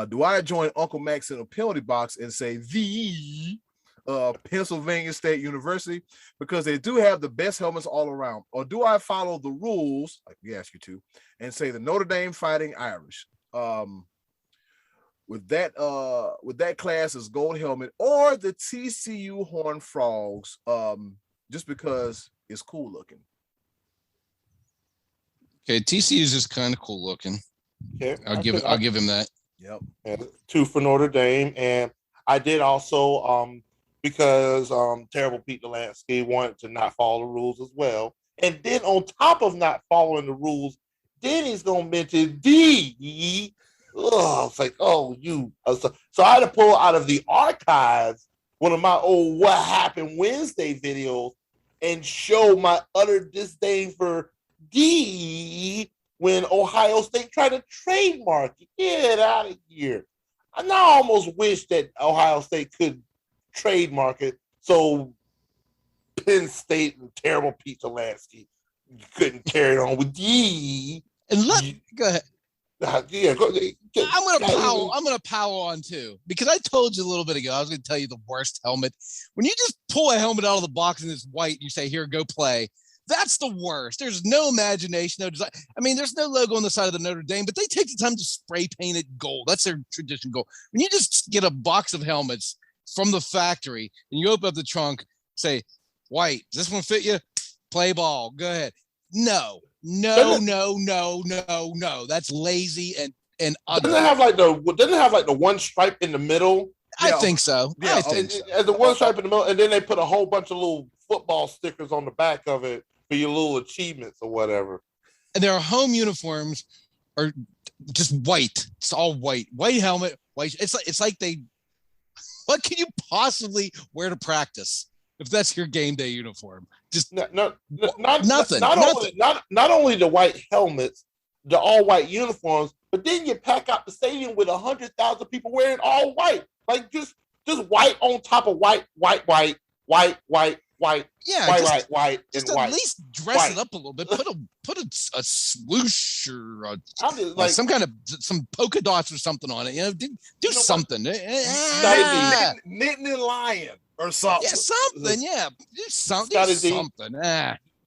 Do I join Uncle Max in a penalty box and say the Pennsylvania State University because they do have the best helmets all around? Or do I follow the rules, like we ask you to, and say the Notre Dame Fighting Irish? With that class is gold helmet, or the TCU Horned Frogs, just because it's cool looking. Okay, TCU is just kind of cool looking. Okay, I'll give him that. Yep. And 2 for Notre Dame, and I did also because terrible Pete Delansky wanted to not follow the rules as well, and then on top of not following the rules, then he's gonna mention D. Oh, it's like, oh, you. So I had to pull out of the archives one of my old What Happened Wednesday videos and show my utter disdain for D when Ohio State tried to trademark it. Get out of here. I now almost wish that Ohio State could trademark it so Penn State and terrible Pete Delansky couldn't carry it on with D. And go ahead. Yeah, I'm gonna power on too, because I told you a little bit ago I was gonna tell you the worst helmet. When you just pull a helmet out of the box and it's white and you say, here, go play, that's the worst. There's no imagination, no design. I mean, there's no logo on the side of the Notre Dame, but they take the time to spray paint it gold. That's their tradition gold. When you just get a box of helmets from the factory and you open up the trunk, say, white, does this one fit you? Play ball, go ahead. No. That's lazy and ugly. Doesn't it have like the one stripe in the middle? I think so. Yeah, and the one stripe in the middle, and then they put a whole bunch of little football stickers on the back of it for your little achievements or whatever. And their home uniforms are just white. It's all white. White helmet, white. It's like they. What can you possibly wear to practice? if that's your game day uniform. Just not nothing. Not only the white helmets, the all white uniforms, but then you pack out the stadium with 100,000 people wearing all white, like just white on top of white. Yeah, white, just and at white. least dress it up a little bit. Put a swoosh or some kind of some polka dots or something on it. You know, do something. Knitting and lion or something. Yeah, something. Yeah, do something.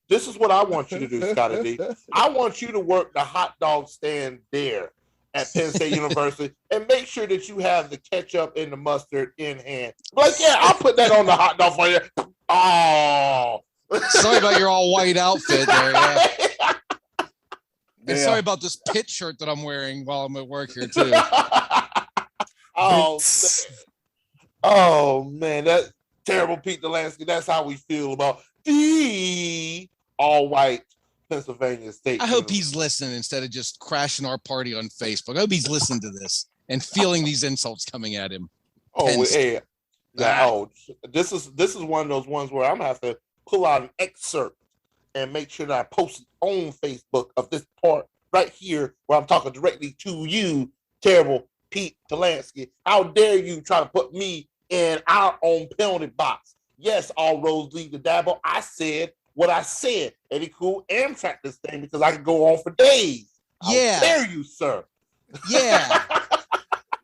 This is what I want you to do, Scottie D. I want you to work the hot dog stand there at Penn State University and make sure that you have the ketchup and the mustard in hand. Like, yeah, I'll put that on the hot dog for you. Oh, sorry about your all white outfit there. Yeah. And sorry about this pit shirt that I'm wearing while I'm at work here too. Oh man, that terrible Pete Delansky. That's how we feel about the all white Pennsylvania State. I hope he's listening instead of just crashing our party on Facebook. I hope he's listening to this and feeling these insults coming at him. This is one of those ones where I'm gonna have to pull out an excerpt and make sure that I post it on Facebook of this part right here where I'm talking directly to you, terrible Pete Delansky. How dare you try to put me in our own penalty box? Yes, all roads lead to Dabo. I said what I said. Eddy Cool Amtrak this thing because I could go on for days. Yeah. How dare you, sir? Yeah.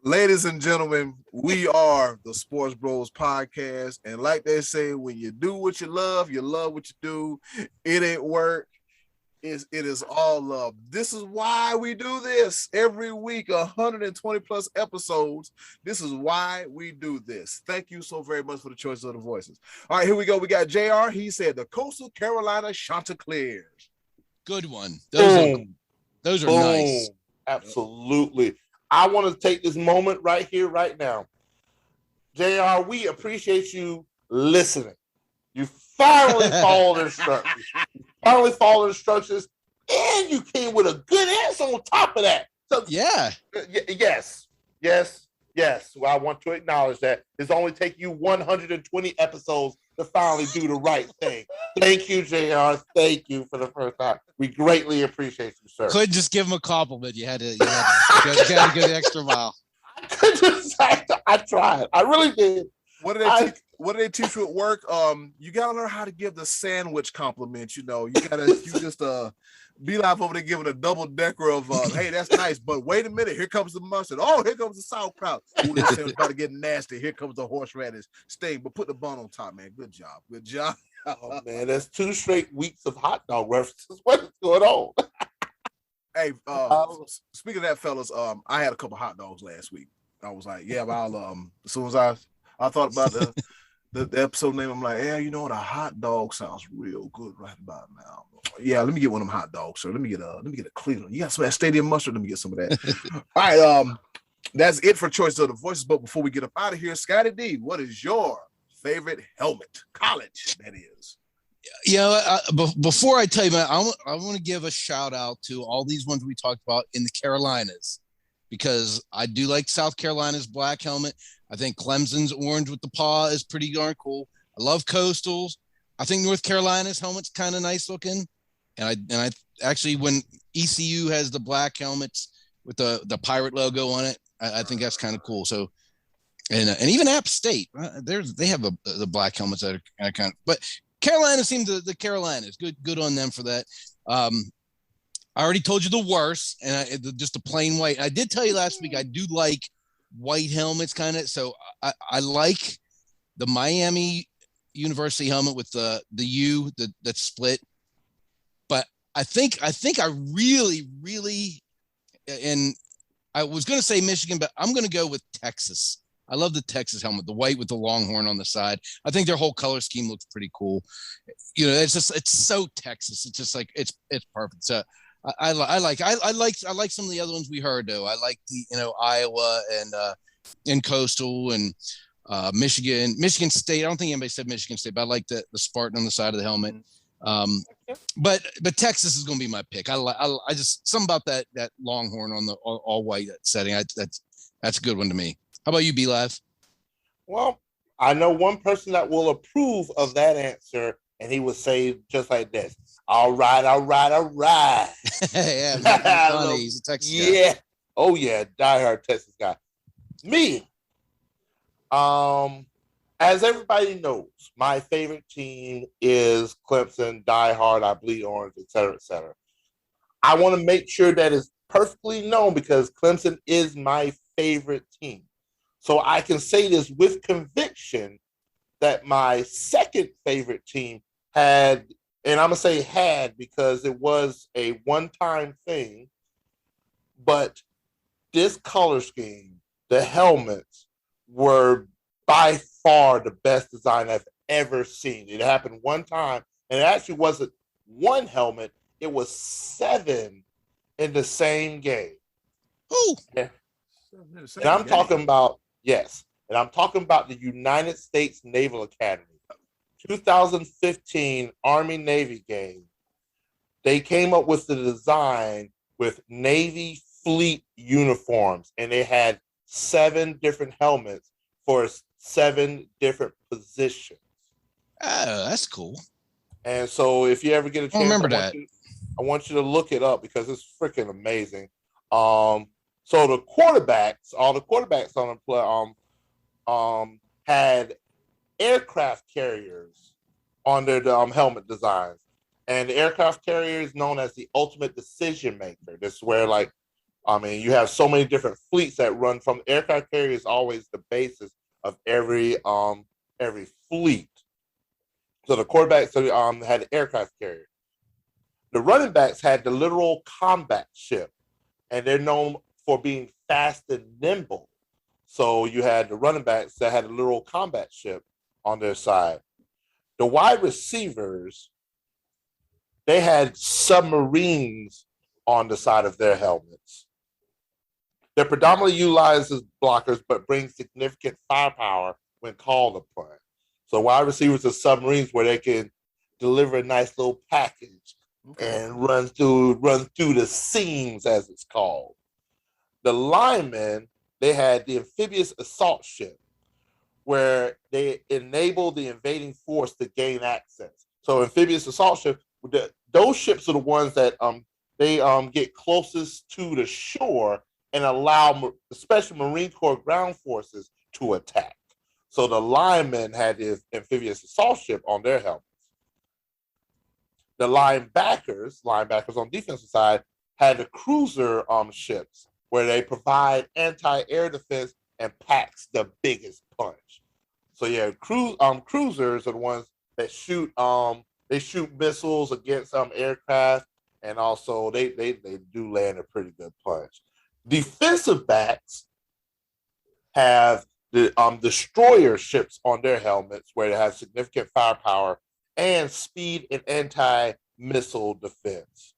Ladies and gentlemen, we are the Sports Bros Podcast. And like they say, when you do what you love what you do. It ain't work. It is all love. This is why we do this every week, 120 plus episodes. This is why we do this. Thank you so very much for the choice of the voices. All right, here we go. We got JR. He said the Coastal Carolina Chanticleers. Good one. Those are nice. Absolutely. I want to take this moment right here, right now. JR, we appreciate you listening. You finally followed instructions. And you came with a good answer on top of that. So, yeah. Yes. Well, I want to acknowledge that. It's only taken you 120 episodes to finally do the right thing. Thank you, JR. Thank you for the first time. We greatly appreciate you, sir. Couldn't just give him a compliment. You had to go the extra mile. I tried. I really did. What do they teach you at work? You gotta learn how to give the sandwich compliment. You just be live over there giving a double decker of hey, that's nice, but wait a minute, here comes the mustard. Oh, here comes the sauerkraut. Ooh, this sandwich about to get nasty. Here comes the horseradish steak, but put the bun on top, man. Good job. Oh man, that's 2 straight weeks of hot dog references. What is going on? Hey, speaking of that, fellas, I had a couple hot dogs last week. I was like, yeah, I'll as soon as I thought about the episode name, I'm like, yeah, you know what, a hot dog sounds real good right about now. Yeah, let me get one of them hot dogs, sir. Let me get a Cleveland. You got some of that stadium mustard? Let me get some of that. All right, that's it for choice of the voices. But before we get up out of here, Scottie D, what is your favorite helmet? College, that is. Before I tell you, man, I want to give a shout out to all these ones we talked about in the Carolinas, because I do like South Carolina's black helmet. I think Clemson's orange with the paw is pretty darn cool. I love Coastals. I think North Carolina's helmet's kind of nice looking. And I actually, when ECU has the black helmets with the pirate logo on it, I think that's kind of cool. So, and even App State, they have the black helmets that are kind of, but Carolina seems the Carolinas good on them for that. I already told you the worst, and just a plain white. I did tell you last week I do like white helmets kind of. So I like the Miami University helmet with the U that's split. But I think I really, and I was going to say Michigan, but I'm going to go with Texas. I love the Texas helmet, the white with the longhorn on the side. I think their whole color scheme looks pretty cool. You know, it's so Texas. It's just like, it's perfect. So I like some of the other ones we heard though. I like the, Iowa and Coastal and Michigan State. I don't think anybody said Michigan State, but I like the Spartan on the side of the helmet. But Texas is going to be my pick. I just, something about that longhorn on the all white setting. That's a good one to me. How about you, B Live? Well, I know one person that will approve of that answer, and he would say just like this: "All right, all right, all right." Yeah, McConaughey, he's a Texas guy. Yeah. Oh yeah, diehard Texas guy. Me. As everybody knows, my favorite team is Clemson, diehard, I bleed orange, etc., etc. I want to make sure that it's perfectly known because Clemson is my favorite team. So I can say this with conviction that my second favorite team had, and I'm going to say had because it was a one-time thing, but this color scheme, the helmets, were by far the best design I've ever seen. It happened one time, and it actually wasn't one helmet, it was 7 in the same game. Oh, yeah. And I'm talking about, yes, and I'm talking about the United States Naval Academy 2015 Army Navy game. They came up with the design with Navy fleet uniforms, and they had 7 different helmets for 7 different positions. Oh, that's cool. And so if you ever get a chance, remember that. I want you to look it up because it's freaking amazing. So the quarterbacks, all the quarterbacks on the play, had aircraft carriers on their helmet designs, and the aircraft carrier is known as the ultimate decision maker. This is where, like, I mean, you have so many different fleets that run from the aircraft carrier is always the basis of every fleet. So the quarterbacks had the aircraft carrier. The running backs had the literal combat ship, and they're known for being fast and nimble. So you had the running backs that had a literal combat ship on their side. The wide receivers, they had submarines on the side of their helmets. They're predominantly utilized as blockers, but bring significant firepower when called upon. So wide receivers are submarines where they can deliver a nice little package and run through the seams, as it's called. The linemen, they had the amphibious assault ship, where they enable the invading force to gain access. So amphibious assault ship, those ships are the ones that they get closest to the shore and allow especially Marine Corps ground forces to attack. So the linemen had the amphibious assault ship on their helmets. The linebackers on the defensive side, had the cruiser ships where they provide anti-air defense and packs the biggest punch. So yeah, cruisers are the ones that shoot missiles against aircraft, and also they do land a pretty good punch. Defensive backs have the destroyer ships on their helmets where they have significant firepower and speed and anti-missile defense.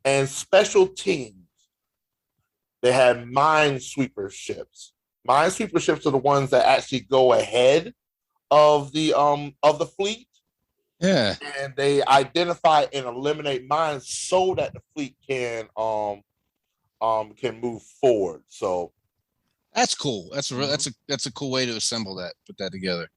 And special teams, they have minesweeper ships. Minesweeper ships are the ones that actually go ahead of the fleet. Yeah. And they identify and eliminate mines so that the fleet can move forward. So that's cool. That's a cool way to assemble that, put that together.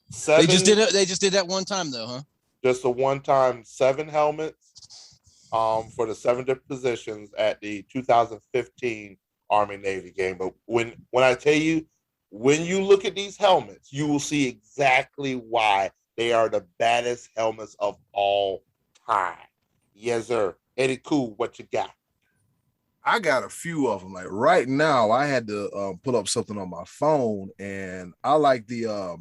7, they just did that one time though, huh? Just a one-time 7 helmets for the 7 different positions at the 2015 Army Navy game. But when I tell you, when you look at these helmets, you will see exactly why they are the baddest helmets of all time. Yes, sir. Eddy, cool, what you got? I got a few of them. Like right now, I had to pull up something on my phone, and I like the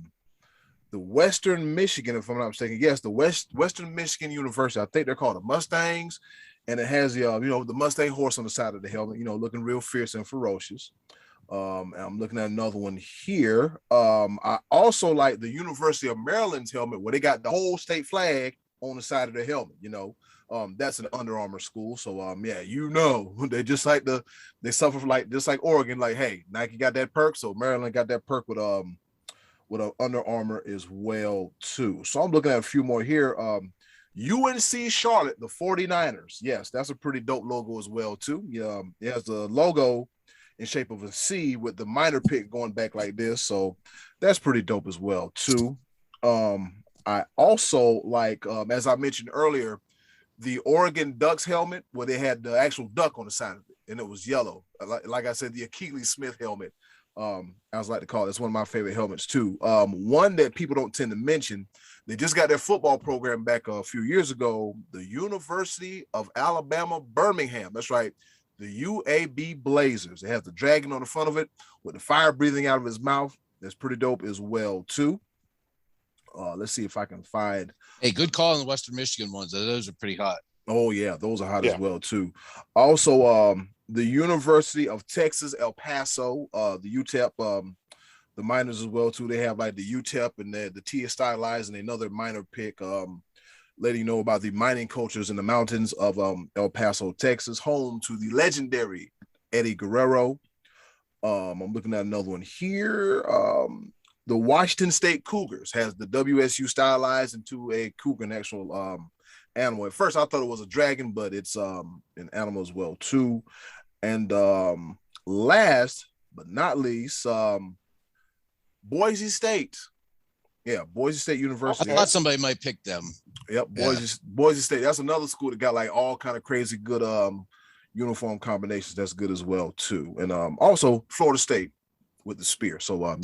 Western Michigan, if I'm not mistaken. Yes, the Western Michigan University. I think they're called the Mustangs, and it has the the Mustang horse on the side of the helmet. Looking real fierce and ferocious. I'm looking at another one here. I also like the University of Maryland's helmet, where they got the whole state flag on the side of the helmet. That's an Under Armour school, so they just like they suffer from just like Oregon. Like, hey, Nike got that perk, so Maryland got that perk with an Under Armour as well too. So I'm looking at a few more here. UNC Charlotte, the 49ers. Yes, that's a pretty dope logo as well too. It has the logo. in shape of a C with the minor pick going back like this. So that's pretty dope as well too. I also like, as I mentioned earlier, the Oregon Ducks helmet where they had the actual duck on the side of it and it was yellow. Like I said, the Achilles Smith helmet. I was like to call it. It's one of my favorite helmets too. One that people don't tend to mention. They just got their football program back a few years ago. The University of Alabama, Birmingham. That's right. The UAB Blazers. It has the dragon on the front of it with the fire breathing out of his mouth. That's pretty dope as well too. Let's see if I can find. Hey, good call on the Western Michigan ones. Those are pretty hot. Oh yeah, those are hot as well too. Also, the University of Texas, El Paso, the UTEP, the minors as well too. They have like the UTEP and the T is stylized and another minor pick, letting you know about the mining cultures in the mountains of El Paso, Texas, home to the legendary Eddy Guerrero. I'm looking at another one here. The Washington State Cougars has the WSU stylized into a cougar, an actual animal. At first, I thought it was a dragon, but it's an animal as well too. And last but not least, Boise State. Yeah, Boise State University. I thought somebody might pick them. Yep, Boise State. That's another school that got like all kind of crazy good uniform combinations. That's good as well too. And also Florida State with the spear. So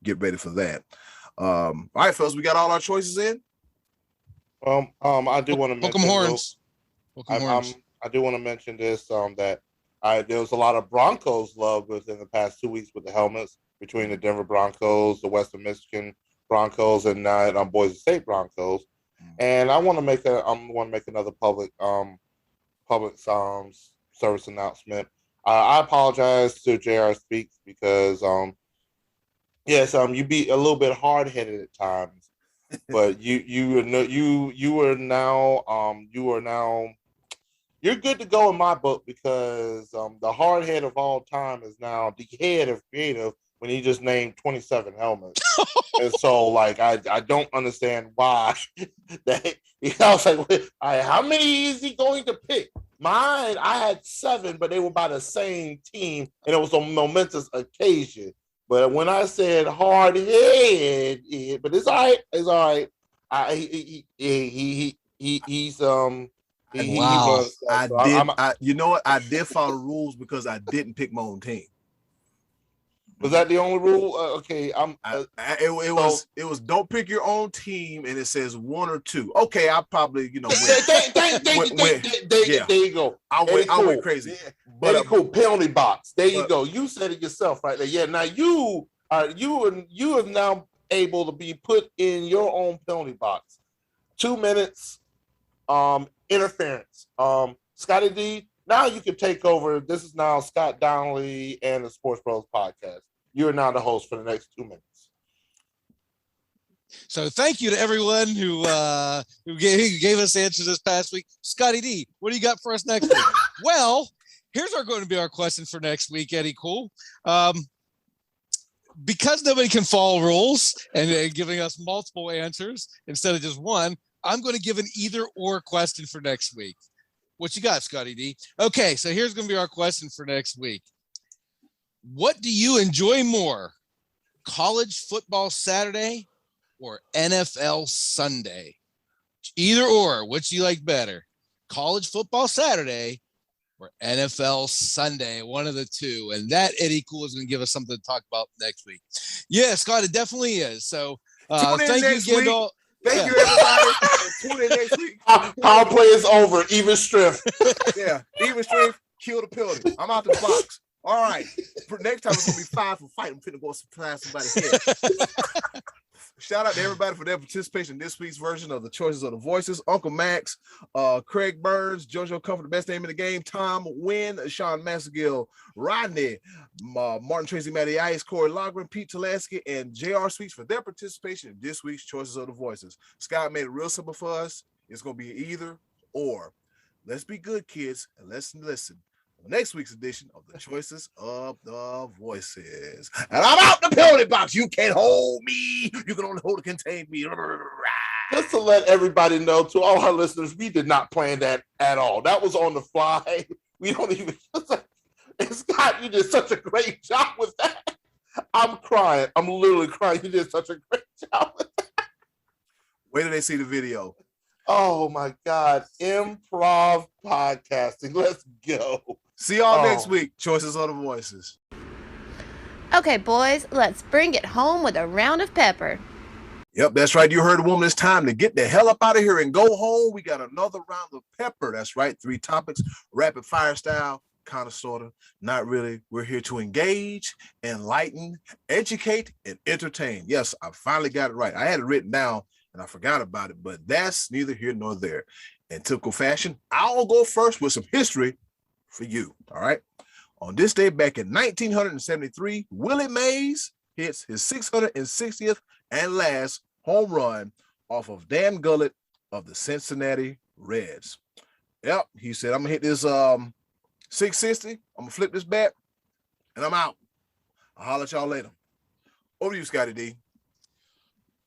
get ready for that. All right, fellas, we got all our choices in. I do want to mention horns. I do want to mention this that there was a lot of Broncos love within the past 2 weeks with the helmets between the Denver Broncos, the Western Michigan Broncos, and now Boise State Broncos. And I want to make another public service announcement. I apologize to JR Speaks because you be a little bit hard headed at times, but you are now you're good to go in my book because the hard head of all time is now the head of creative when he just named 27 helmets. And so like I don't understand why that I was like, how many is he going to pick? Mine, I had 7, but they were by the same team, and it was a momentous occasion. But when I said hard head, but it's all right. It's all right. He's Wow. You know what? I did follow the rules because I didn't pick my own team. Was that the only rule? Okay, it was don't pick your own team, and it says 1 or 2. Okay, I probably there you go. I went crazy. But cool penalty box. There you go. You said it yourself right there. Yeah. Now you have now able to be put in your own penalty box. 2 minutes. Interference. Scottie D. Now you can take over. This is now Scott Donnelly and the Sports Bros podcast. You are now the host for the next 2 minutes. So thank you to everyone who gave us answers this past week. Scottie D, what do you got for us next week? Well, here's going to be our question for next week, Eddy. Cool. Because nobody can follow rules and giving us multiple answers instead of just one, I'm going to give an either or question for next week. What you got, Scottie D? Okay, so here's going to be our question for next week. What do you enjoy more, college football Saturday or NFL Sunday? Either or, what you like better, college football Saturday or NFL Sunday, one of the two. And that, Eddy Cool, is going to give us something to talk about next week. Yeah, Scott, it definitely is. So thank you again to all. Thank you, everybody. Tune in next week. Power play is over. Even strength. Yeah, even strength. Kill the penalty. I'm out the box. All right. Next time it's gonna be 5 for fight. I'm finna go supply somebody's head. Shout out to everybody for their participation in this week's version of the Choices of the Voices. Uncle Max, Craig Burns, JoJo Comfort, the best name in the game, Tom Wynn, Sean Massagill, Rodney, Martin Tracy, Matty Ice, Corey Logren, Pete Teleski, and JR Sweets for their participation in this week's Choices of the Voices. Scott made it real simple for us. It's going to be either or. Let's be good, kids, and let's listen. Next week's edition of the Choices of the Voices. And I'm out the penalty box. You can't hold me. You can only hold to contain me. Just to let everybody know, to all our listeners, we did not plan that at all. That was on the fly. We don't even. It's You did such a great job with that. I'm crying. I'm literally crying. You did such a great job with that. Wait till they see the video. Oh my God. Improv podcasting. Let's go. See y'all next week. Choices of the Voices. Okay, boys, let's bring it home with a round of pepper. Yep, that's right. You heard the woman. It's time to get the hell up out of here and go home. We got another round of pepper. That's right. 3 topics, rapid fire style, kind of, sort of, not really. We're here to engage, enlighten, educate, and entertain. Yes, I finally got it right. I had it written down and I forgot about it, but that's neither here nor there. In typical fashion, I'll go first with some history for you. All right. On this day back in 1973, Willie Mays hits his 660th and last home run off of Dan Gullett of the Cincinnati Reds. Yep, he said, I'm going to hit this 660. I'm going to flip this bat, and I'm out. I'll holler at y'all later. Over to you, Scottie D.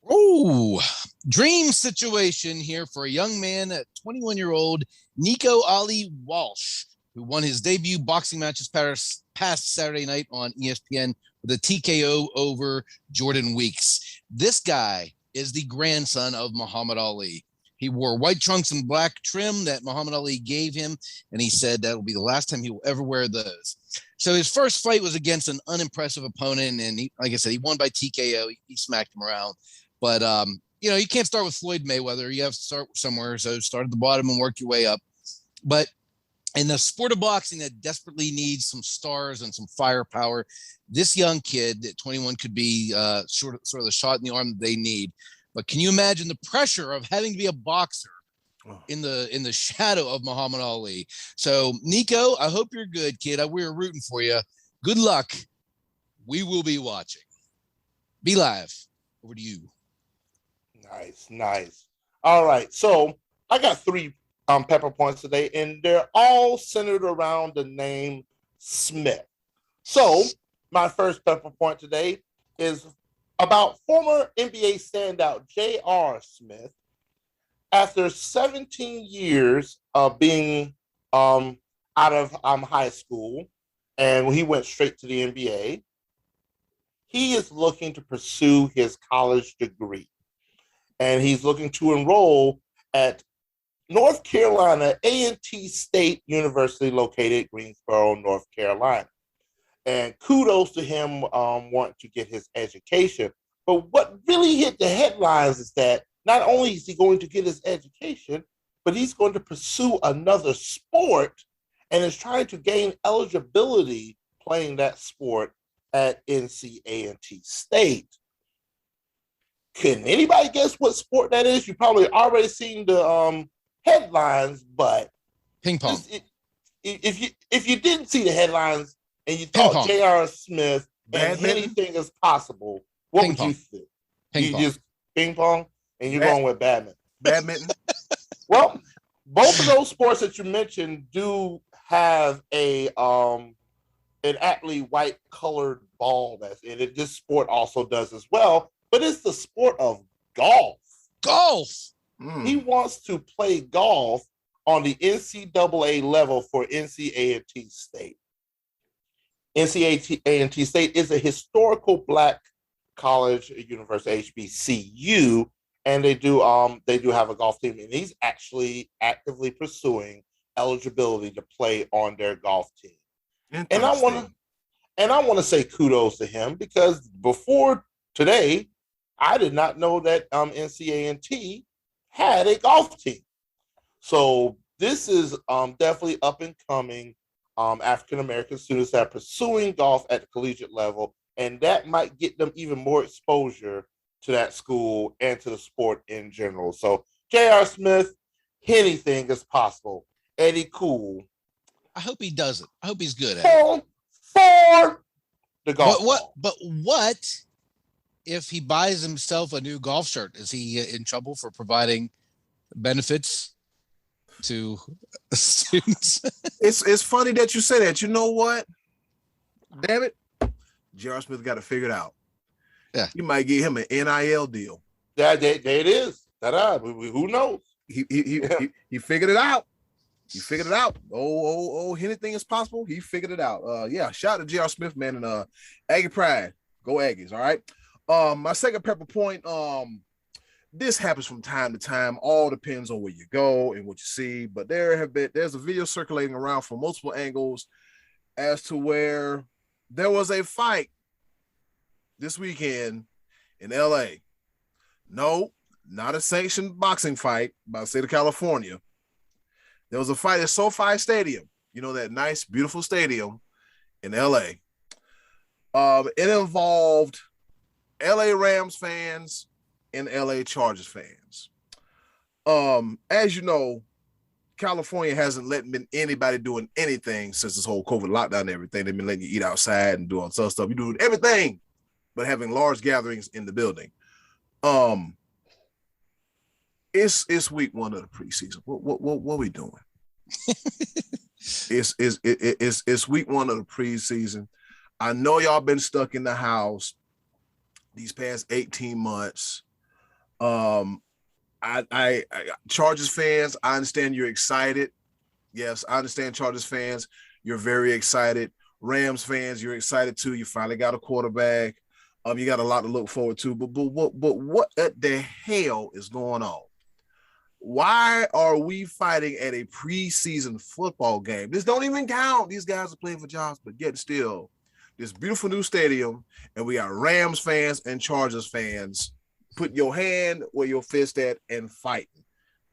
Oh, dream situation here for a young man, 21-year-old Nico Ali Walsh, who won his debut boxing match this past Saturday night on ESPN with a TKO over Jordan Weeks. This guy is the grandson of Muhammad Ali. He wore white trunks and black trim that Muhammad Ali gave him, and he said that will be the last time he will ever wear those. So his first fight was against an unimpressive opponent, and he, like I said, he won by TKO. He smacked him around. But, you can't start with Floyd Mayweather. You have to start somewhere. So start at the bottom and work your way up. But in the sport of boxing that desperately needs some stars and some firepower, this young kid at 21 could be sort of the shot in the arm that they need. But can you imagine the pressure of having to be a boxer in the shadow of Muhammad Ali? So, Nico, I hope you're good, kid. We're rooting for you. Good luck. We will be watching. Be live. Over to you. Nice. All right. So I got 3 pepper points today, and they're all centered around the name Smith. So my first pepper point today is about former NBA standout J.R. Smith. After 17 years of being out of high school, and he went straight to the NBA, he is looking to pursue his college degree. And he's looking to enroll at North Carolina A&T State University, located in Greensboro, North Carolina. And kudos to him wanting to get his education. But what really hit the headlines is that not only is he going to get his education, but he's going to pursue another sport and is trying to gain eligibility playing that sport at NC State. Can anybody guess what sport that is? You probably already seen the headlines, but ping pong. If you didn't see the headlines and you thought J.R. Smith and anything is possible, what would you think? Just ping pong, and you're going with badminton. Well, both of those sports that you mentioned do have an aptly white colored ball that's in it. This sport also does as well, but it's the sport of golf. He wants to play golf on the NCAA level for NC-A&T State. NC-A&T State is a historical Black college, university, HBCU, and they do have a golf team, and he's actually actively pursuing eligibility to play on their golf team. And I want to say kudos to him, because before today, I did not know that NCAA had a golf team. So this is definitely up and coming African-American students that are pursuing golf at the collegiate level, and that might get them even more exposure to that school and to the sport in general. So J.R. Smith, anything is possible. Eddy, cool. I hope he does it. I hope he's good at it. For the golf. But what if he buys himself a new golf shirt? Is he in trouble for providing benefits to students? It's funny that you say that. You know what? Damn it. J.R. Smith got to figure it out. Yeah. You might get him an NIL deal. There it is. Who knows? He figured it out. He figured it out. Henny Thing is possible. He figured it out. Yeah, shout out to J.R. Smith, man, and Aggie Pride. Go Aggies, all right? My second pepper point, this happens from time to time. All depends on where you go and what you see. But there's a video circulating around from multiple angles as to where there was a fight this weekend in LA. No, not a sanctioned boxing fight by the state of California. There was a fight at SoFi Stadium. You know, that nice, beautiful stadium in LA. It involved LA Rams fans and LA Chargers fans. As you know, California hasn't let anybody doing anything since this whole COVID lockdown and everything. They've been letting you eat outside and do all sorts of stuff. You're doing everything but having large gatherings in the building. It's week one of the preseason. What are we doing? It's week one of the preseason. I know y'all been stuck in the house these past 18 months. I Chargers fans, I understand you're excited. Yes, I understand Chargers fans. You're very excited. Rams fans, you're excited too. You finally got a quarterback. You got a lot to look forward to. But what the hell is going on? Why are we fighting at a preseason football game? This don't even count. These guys are playing for jobs, but yet still, this beautiful new stadium, and we got Rams fans and Chargers fans. Put your hand where your fist at and fighting.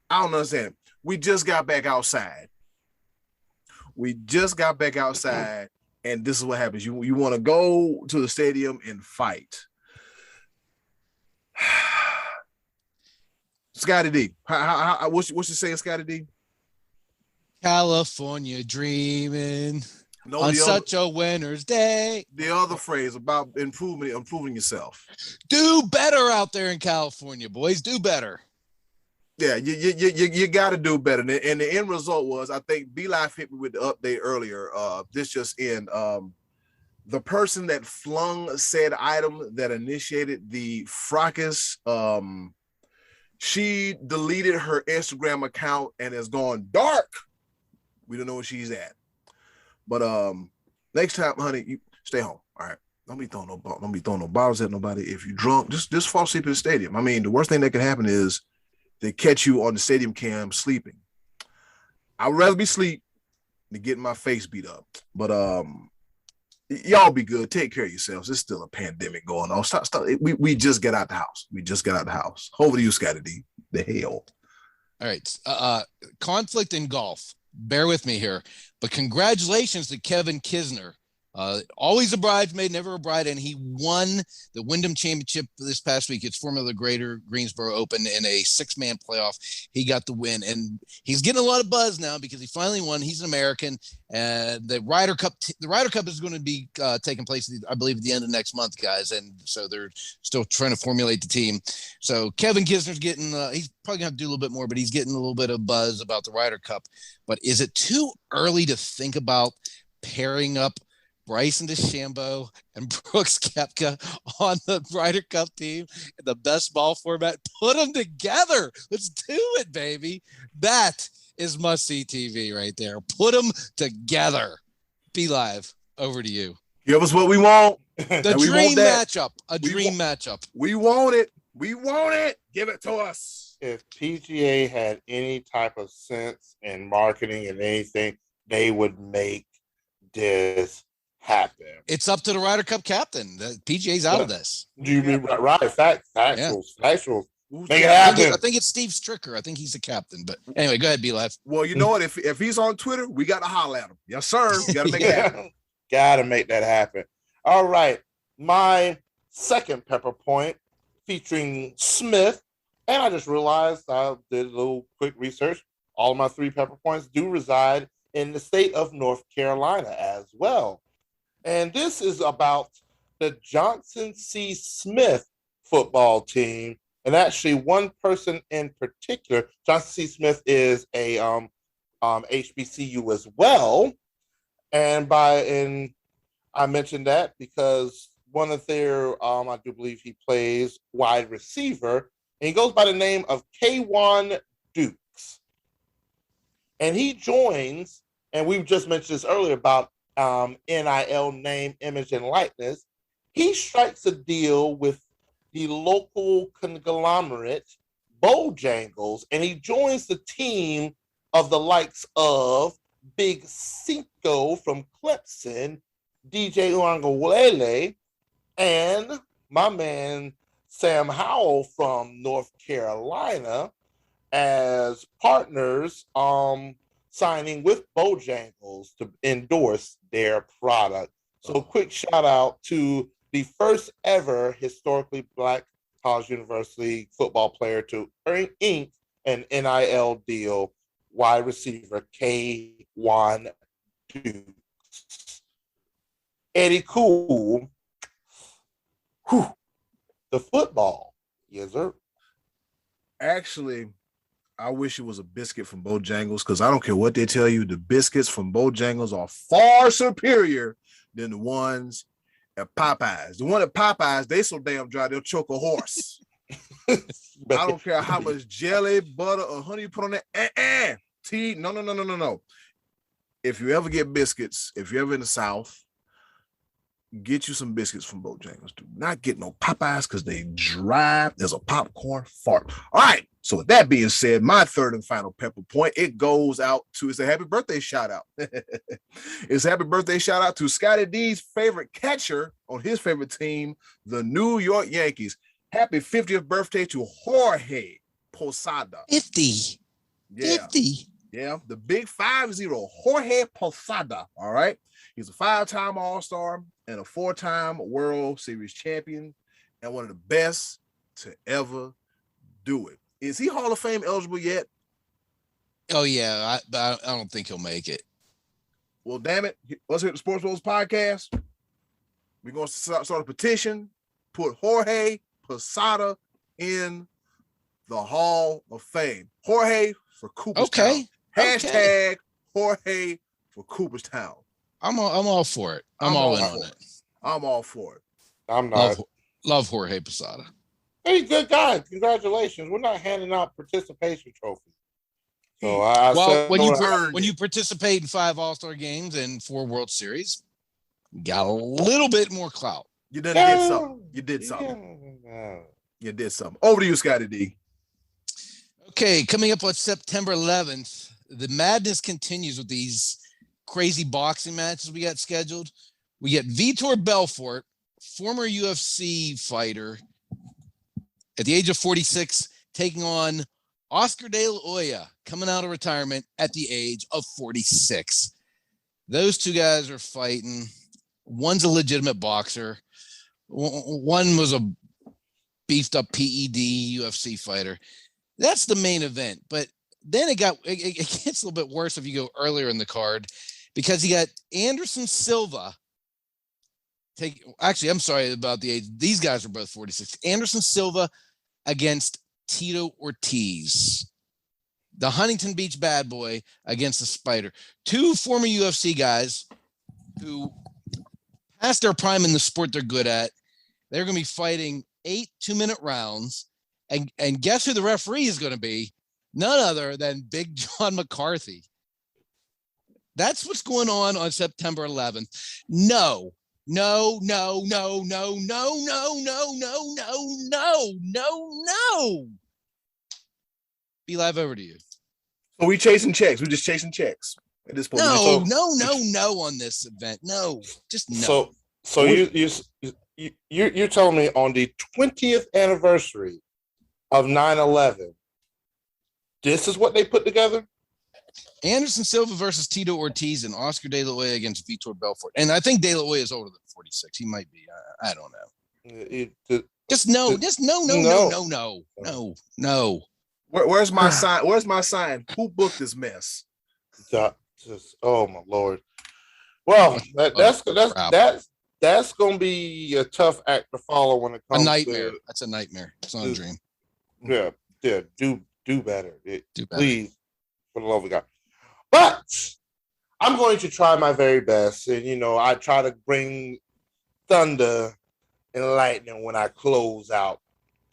I don't understand. We just got back outside. And this is what happens. You want to go to the stadium and fight. Scottie D, what's you saying, Scottie D? California dreaming on such a winter's day. The other phrase about improving yourself. Do better out there in California, boys. Do better. Yeah, you got to do better. And the end result was, I think B-Life hit me with the update earlier. This just in. The person that flung said item that initiated the fracas, she deleted her Instagram account and has gone dark. We don't know where she's at. But next time, honey, you stay home. All right. Don't be throwing no bottles at nobody. If you're drunk, just fall asleep in the stadium. I mean, the worst thing that could happen is they catch you on the stadium cam sleeping. I'd rather be asleep than getting my face beat up. But y'all be good. Take care of yourselves. There's still a pandemic going on. Stop. We just got out the house. Over to you, Scottie D. The hell. All right. Conflict in golf. Bear with me here. But congratulations to Kevin Kisner. Always a bridesmaid, never a bride, and he won the Wyndham Championship this past week. It's former the Greater Greensboro Open in a 6-man playoff. He got the win, and he's getting a lot of buzz now because he finally won. He's an American, and the Ryder Cup is going to be taking place, I believe, at the end of next month, guys, and so they're still trying to formulate the team. So Kevin Kisner's getting he's probably going to have to do a little bit more, but he's getting a little bit of buzz about the Ryder Cup. But is it too early to think about pairing up Bryson DeChambeau and Brooks Koepka on the Ryder Cup team in the best ball format? Put them together. Let's do it, baby. That is must-see TV right there. Put them together. Be live. Over to you. Give us what we want. The dream matchup. A dream matchup. We want it. We want it. Give it to us. If PGA had any type of sense in marketing and anything, they would make this happen. It's up to the Ryder Cup captain. The PGA's out of this. Do you mean right? Factuals. Make it happen. I think it's Steve Stricker. I think he's the captain. But anyway, go ahead, be live. Well, you know what? If he's on Twitter, we got to holler at him. Yes, sir. We got to make it happen. Got to make that happen. All right. My second pepper point featuring Smith. And I just realized I did a little quick research. All of my 3 pepper points do reside in the state of North Carolina as well. And this is about the Johnson C. Smith football team. And actually one person in particular, Johnson C. Smith is a HBCU as well. And I mentioned that because one of their, I do believe he plays wide receiver, and he goes by the name of K1 Dukes. and he joins. And we just mentioned this earlier about NIL, name, image, and likeness. He strikes a deal with the local conglomerate Bojangles, and he joins the team of the likes of Big Cinco from Clemson, DJ Uangawele, and my man Sam Howell from North Carolina as partners, signing with Bojangles to endorse their product. So quick shout out to the first ever historically Black college university football player to ink an NIL deal, wide receiver K1 Dukes. Eddy Cool, the football, yes sir. Actually, I wish it was a biscuit from Bojangles, because I don't care what they tell you, the biscuits from Bojangles are far superior than the ones at Popeyes. The one at Popeyes, they so damn dry, they'll choke a horse. I don't care how much jelly, butter, or honey you put on it. Tea, no. If you ever get biscuits, if you're ever in the South, get you some biscuits from Bojangles. Do not get no Popeyes, because they dry. There's a popcorn fart. All right. So with that being said, my third and final pepper point, it goes out to, it's a happy birthday shout out. It's a happy birthday shout out to Scottie D's favorite catcher on his favorite team, the New York Yankees. Happy 50th birthday to Jorge Posada. 50. Yeah. 50. Yeah, the big 5-0, Jorge Posada. All right. He's a 5-time All-Star and a 4-time World Series champion, and one of the best to ever do it. Is he Hall of Fame eligible yet? Oh, yeah. I don't think he'll make it. Well, damn it. Let's hit the Sports Bros podcast. We're going to start a petition, put Jorge Posada in the Hall of Fame. Jorge for Cooperstown. Okay. Hashtag Jorge for Cooperstown. I'm all for it. I'm all in on it. I'm all for it. I'm not. Love Jorge Posada. He's a good guy. Congratulations. We're not handing out participation trophies. So when you participate in 5 All-Star games and 4 World Series, you got a little bit more clout. You did something. You did something. You did something. Over to you, Scottie D. Okay, coming up on September 11th, the madness continues with these crazy boxing matches we got scheduled. We get Vitor Belfort, former UFC fighter, at the age of 46, taking on Oscar De La Hoya, coming out of retirement at the age of 46. Those two guys are fighting. One's a legitimate boxer. One was a beefed up PED UFC fighter. That's the main event. But then it gets a little bit worse if you go earlier in the card, because you got Anderson Silva. I'm sorry about the age. These guys are both 46. Anderson Silva against Tito Ortiz. The Huntington Beach bad boy against the Spider. 2 former UFC guys who past their prime in the sport they're good at. They're going to be fighting 8 2-minute rounds. And guess who the referee is going to be? None other than Big John McCarthy. That's what's going on September 11th. No. Be live, over to you. So we chasing checks. We're just chasing checks at this point. No on this event. No, just no. So you're telling me on the 20th anniversary of 9/11, this is what they put together? Anderson Silva versus Tito Ortiz and Oscar De La Hoya against Vitor Belfort. And I think De La Hoya is older than 46. He might be. I don't know. No. Where's my sign? Where's my sign? Who booked this mess? Oh my Lord. Well, that's gonna be a tough act to follow when it comes a nightmare. That's a nightmare. It's not a dream. Yeah. Do better. Please, for the love of God. But I'm going to try my very best, and I try to bring thunder and lightning when I close out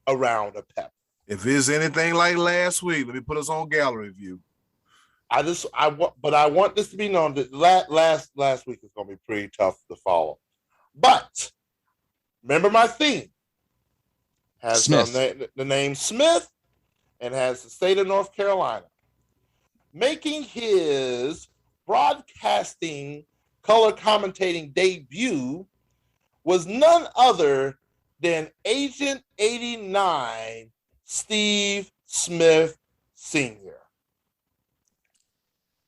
around a pep. If it's anything like last week, let me put us on gallery view. I want this to be known that last week is going to be pretty tough to follow. But remember my theme has the name Smith and has the state of North Carolina. Making his broadcasting color commentating debut was none other than Agent 89 Steve Smith Sr.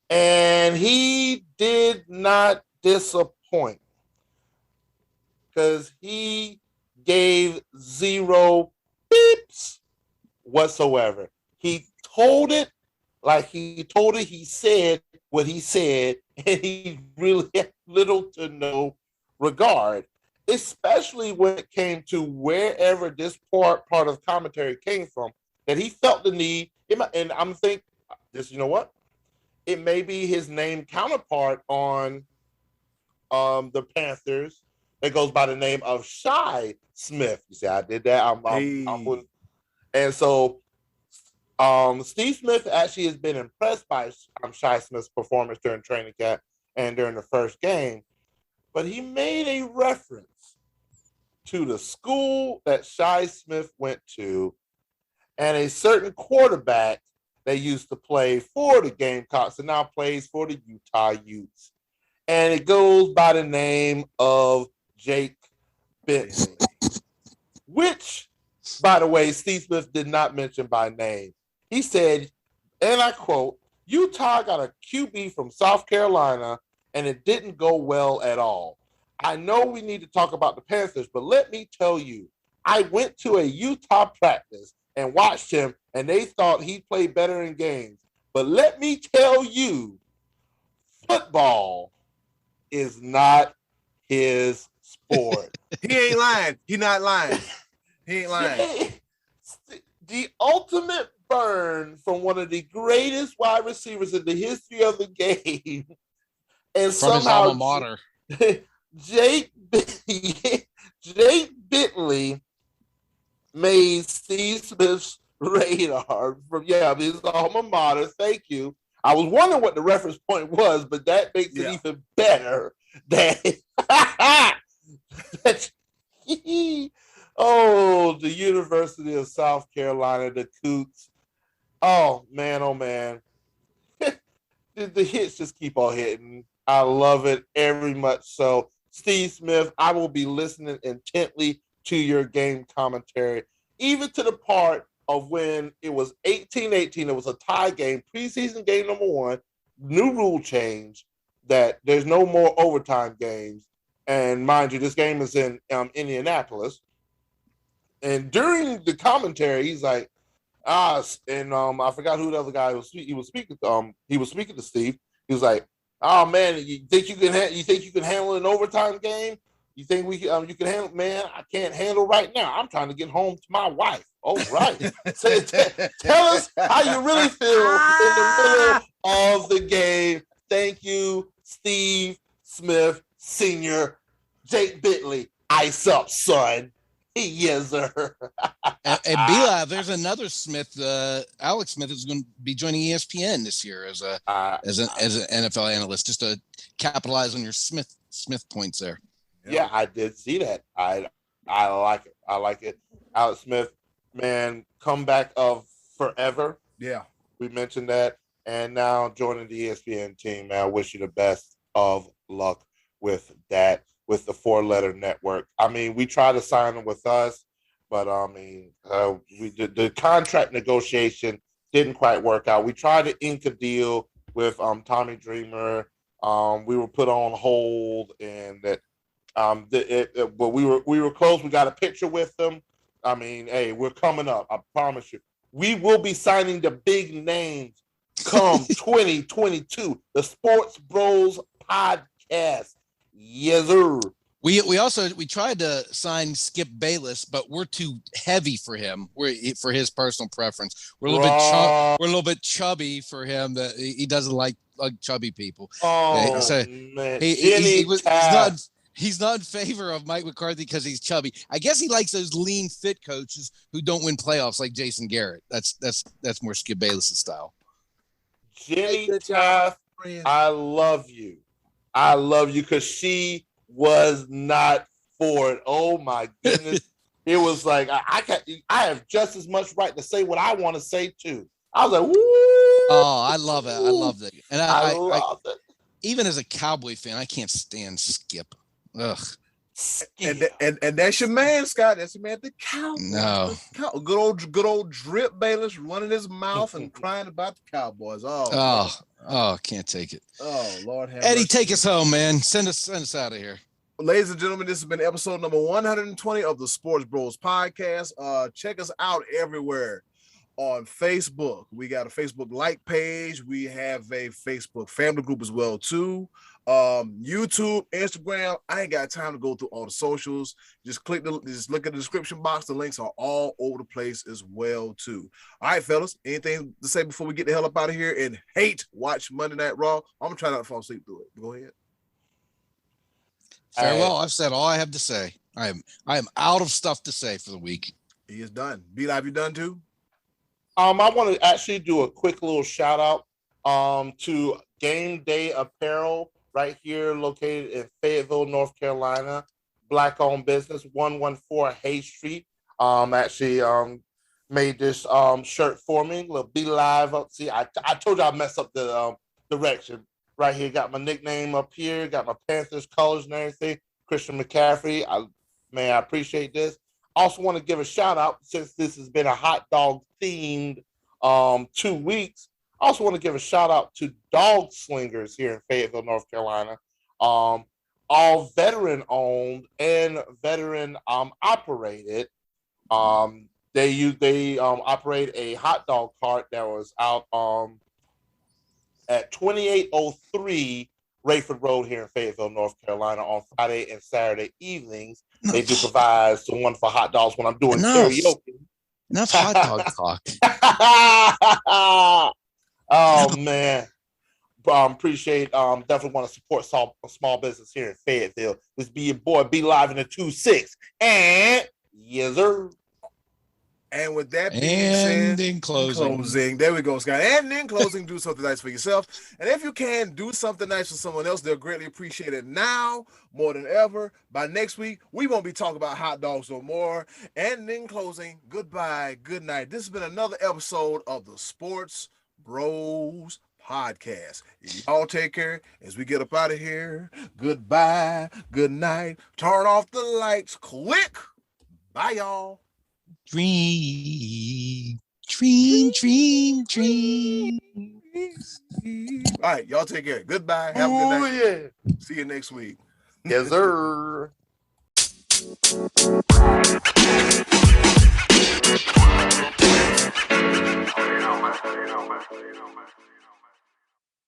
And he did not disappoint because he gave zero beeps whatsoever. He told it like he told it. He said what he said, and he really had little to no regard, especially when it came to wherever this part of commentary came from, that he felt the need. And I'm thinking, this, you know what? It may be his name counterpart on the Panthers that goes by the name of Shi Smith. You see, I did that. And so Steve Smith actually has been impressed by Shi Smith's performance during training camp and during the first game, but he made a reference to the school that Shi Smith went to and a certain quarterback that used to play for the Gamecocks and now plays for the Utah Utes. And it goes by the name of Jake Bentley, which, by the way, Steve Smith did not mention by name. He said, and I quote, "Utah got a QB from South Carolina, and it didn't go well at all. I know we need to talk about the Panthers, but let me tell you, I went to a Utah practice and watched him, and they thought he played better in games. But let me tell you, football is not his sport." He ain't lying. He not lying. He ain't lying. The ultimate burn from one of the greatest wide receivers in the history of the game. And from his alma mater. Jake Bentley made Steve Smith's radar from his alma mater. Thank you. I was wondering what the reference point was, but that makes it even better. The University of South Carolina, the Coots. Oh man. The hits just keep on hitting. I love it very much so. Steve Smith, I will be listening intently to your game commentary, even to the part of when it was 18-18. It was a tie game, preseason game number 1, new rule change that there's no more overtime games. And mind you, this game is in Indianapolis. And during the commentary, he's like, I forgot who the other guy was. He was speaking to Steve. He was like, "Oh man, you think you can handle an overtime game? You think you can handle? Man, I can't handle right now. I'm trying to get home to my wife." Oh, right. So, tell us how you really feel in the middle of the game. Thank you, Steve Smith Sr. Jake Bentley. Ice up, son. Yes, sir. And B-Live, there's another Smith. Alex Smith is going to be joining ESPN this year as an NFL analyst, just to capitalize on your Smith points there. Yeah, I did see that. I like it. I like it. Alex Smith, man, comeback of forever. Yeah, we mentioned that, and now joining the ESPN team. Man, I wish you the best of luck with that. With the 4-letter network. I mean, we tried to sign him with us, but the contract negotiation didn't quite work out. We tried to ink a deal with Tommy Dreamer. We were put on hold, and that but we were close. We got a picture with them. I mean, hey, we're coming up. I promise you. We will be signing the big names come 2022. The Sports Bros Podcast. Yes, sir. We tried to sign Skip Bayless, but we're too heavy for him. For his personal preference. We're a little bit chubby for him. That he doesn't like chubby people. Oh, so man. He's not in favor of Mike McCarthy because he's chubby. I guess he likes those lean, fit coaches who don't win playoffs like Jason Garrett. That's more Skip Bayless' style. Jenny Good job, Taft, friend. I love you. I love you because she was not for it. Oh my goodness. It was like I have just as much right to say what I want to say too. I was like, woo! Oh, I love it. I love it. And I love it. Even as a Cowboy fan, I can't stand Skip. Ugh. And that's your man, Scott. That's your man, the Cowboys. No. Good old Drip Bayless running his mouth and crying about the Cowboys. Can't take it. Oh, Lord have Eddie, mercy. take us home, man. Send us out of here. Ladies and gentlemen, this has been episode number 120 of the Sports Bros podcast. Check us out everywhere. On Facebook, we got a Facebook like page. We have a Facebook family group as well too. YouTube, Instagram. I ain't got time to go through all the socials. Just look at the description box. The links are all over the place as well too. All right, fellas. Anything to say before we get the hell up out of here and watch Monday Night Raw? I'm gonna try not to fall asleep through it. Go ahead. Farewell. I've said all I have to say. I am out of stuff to say for the week. He is done. B-Live, you done too? I want to actually do a quick little shout out to Game Day Apparel right here located in Fayetteville, North Carolina. Black-owned business, 114 Hay Street. Made this shirt for me. Little Be Live up. See, I told you I messed up the direction. Right here, got my nickname up here. Got my Panthers colors and everything. Christian McCaffrey. I appreciate this. Also want to give a shout out since this has been a hot dog themed 2 weeks. I also want to give a shout out to Dog Slingers here in Fayetteville, North Carolina. All veteran owned and veteran operated. They operate a hot dog cart that was out at 2803 Rayford Road here in Fayetteville, North Carolina on Friday and Saturday evenings. They do provide some wonderful hot dogs when I'm doing karaoke. Enough hot dog talk. Oh, man. Appreciate, definitely want to support small business here in Fayetteville. This be your boy, Be Live in the 2-6. And, yes, sir. And with that being said, in closing, there we go, Scott. And in closing, do something nice for yourself. And if you can do something nice for someone else, they'll greatly appreciate it now more than ever. By next week, we won't be talking about hot dogs no more. And in closing, goodbye, good night. This has been another episode of the Sports Bros podcast. Y'all take care as we get up out of here. Goodbye, good night. Turn off the lights quick. Bye, y'all. Dream. All right, y'all take care. Goodbye. Have a good night. Yeah. See you next week. Yes, sir.